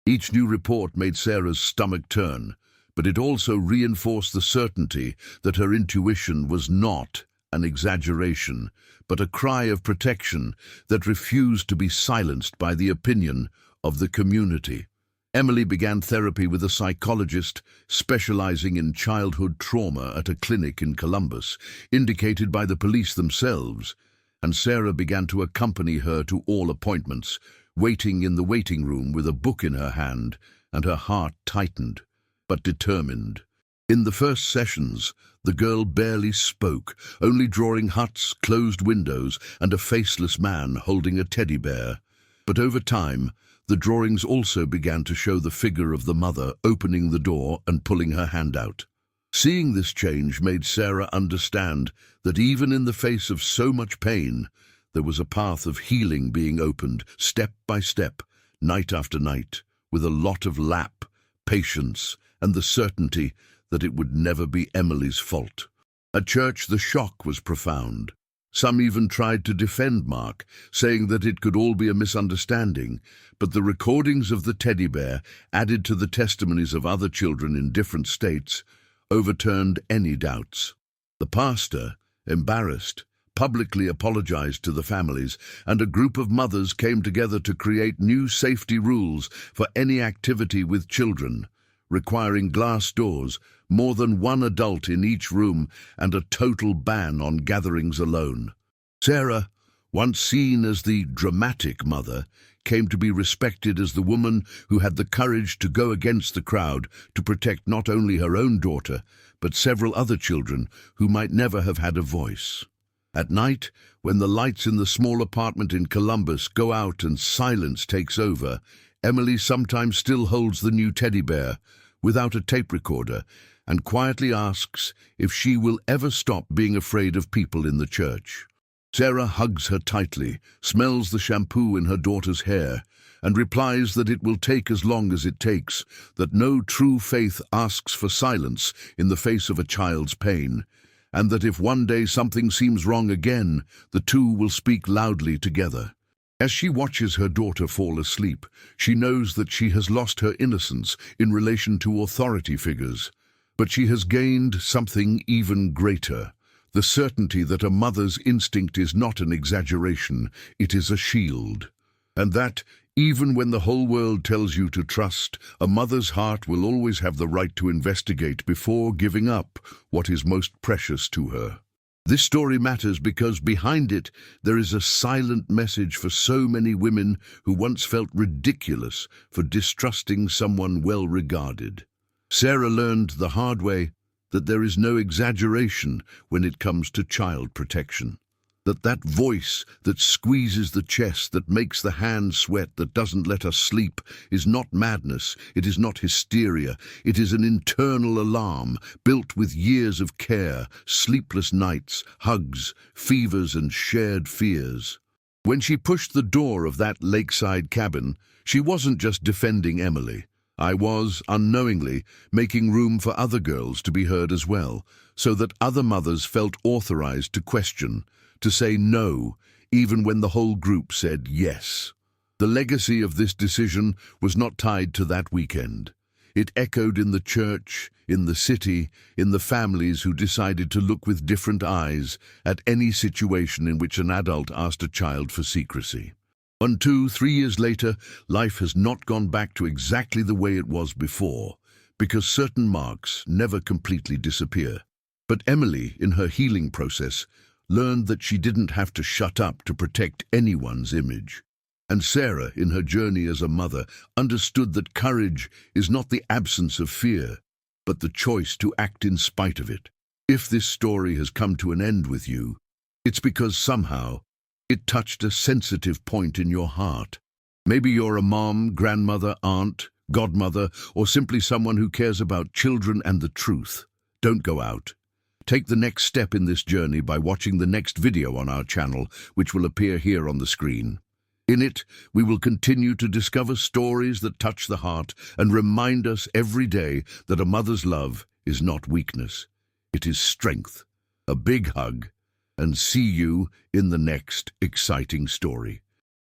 Each new report made Sarah's stomach turn, but it also reinforced the certainty that her intuition was not an exaggeration, but a cry of protection that refused to be silenced by the opinion of the community. Emily began therapy with a psychologist specializing in childhood trauma at a clinic in Columbus, indicated by the police themselves, and Sarah began to accompany her to all appointments, waiting in the waiting room with a book in her hand and her heart tightened, but determined. In the first sessions, the girl barely spoke, only drawing huts, closed windows, and a faceless man holding a teddy bear. But over time, the drawings also began to show the figure of the mother opening the door and pulling her hand out. Seeing this change made Sarah understand that even in the face of so much pain, there was a path of healing being opened, step by step, night after night, with a lot of lap, patience, and the certainty that it would never be Emily's fault. At church, the shock was profound. Some even tried to defend Mark, saying that it could all be a misunderstanding, but the recordings of the teddy bear, added to the testimonies of other children in different states, overturned any doubts. The pastor, embarrassed, publicly apologized to the families, and a group of mothers came together to create new safety rules for any activity with children, requiring glass doors, more than one adult in each room, and a total ban on gatherings alone. Sarah, once seen as the dramatic mother, came to be respected as the woman who had the courage to go against the crowd to protect not only her own daughter, but several other children who might never have had a voice. At night, when the lights in the small apartment in Columbus go out and silence takes over, Emily sometimes still holds the new teddy bear without a tape recorder and quietly asks if she will ever stop being afraid of people in the church. Sarah hugs her tightly, smells the shampoo in her daughter's hair, and replies that it will take as long as it takes, that no true faith asks for silence in the face of a child's pain, and that if one day something seems wrong again, the two will speak loudly together. As she watches her daughter fall asleep, she knows that she has lost her innocence in relation to authority figures, but she has gained something even greater. The certainty that a mother's instinct is not an exaggeration, it is a shield. And that, even when the whole world tells you to trust, a mother's heart will always have the right to investigate before giving up what is most precious to her. This story matters because behind it there is a silent message for so many women who once felt ridiculous for distrusting someone well regarded. Sarah learned the hard way that there is no exaggeration when it comes to child protection. That voice that squeezes the chest, that makes the hands sweat, that doesn't let us sleep, is not madness, it is not hysteria, it is an internal alarm built with years of care, sleepless nights, hugs, fevers and shared fears. When she pushed the door of that lakeside cabin, she wasn't just defending Emily. I was, unknowingly, making room for other girls to be heard as well, so that other mothers felt authorized to question, to say no, even when the whole group said yes. The legacy of this decision was not tied to that weekend. It echoed in the church, in the city, in the families who decided to look with different eyes at any situation in which an adult asked a child for secrecy. 1, 2, 3 years later, life has not gone back to exactly the way it was before, because certain marks never completely disappear. But Emily, in her healing process, learned that she didn't have to shut up to protect anyone's image. And Sarah, in her journey as a mother, understood that courage is not the absence of fear, but the choice to act in spite of it. If this story has come to an end with you, it's because somehow it touched a sensitive point in your heart. Maybe you're a mom, grandmother, aunt, godmother, or simply someone who cares about children and the truth. Don't go out. Take the next step in this journey by watching the next video on our channel, which will appear here on the screen. In it, we will continue to discover stories that touch the heart and remind us every day that a mother's love is not weakness. It is strength. A big hug, and see you in the next exciting story.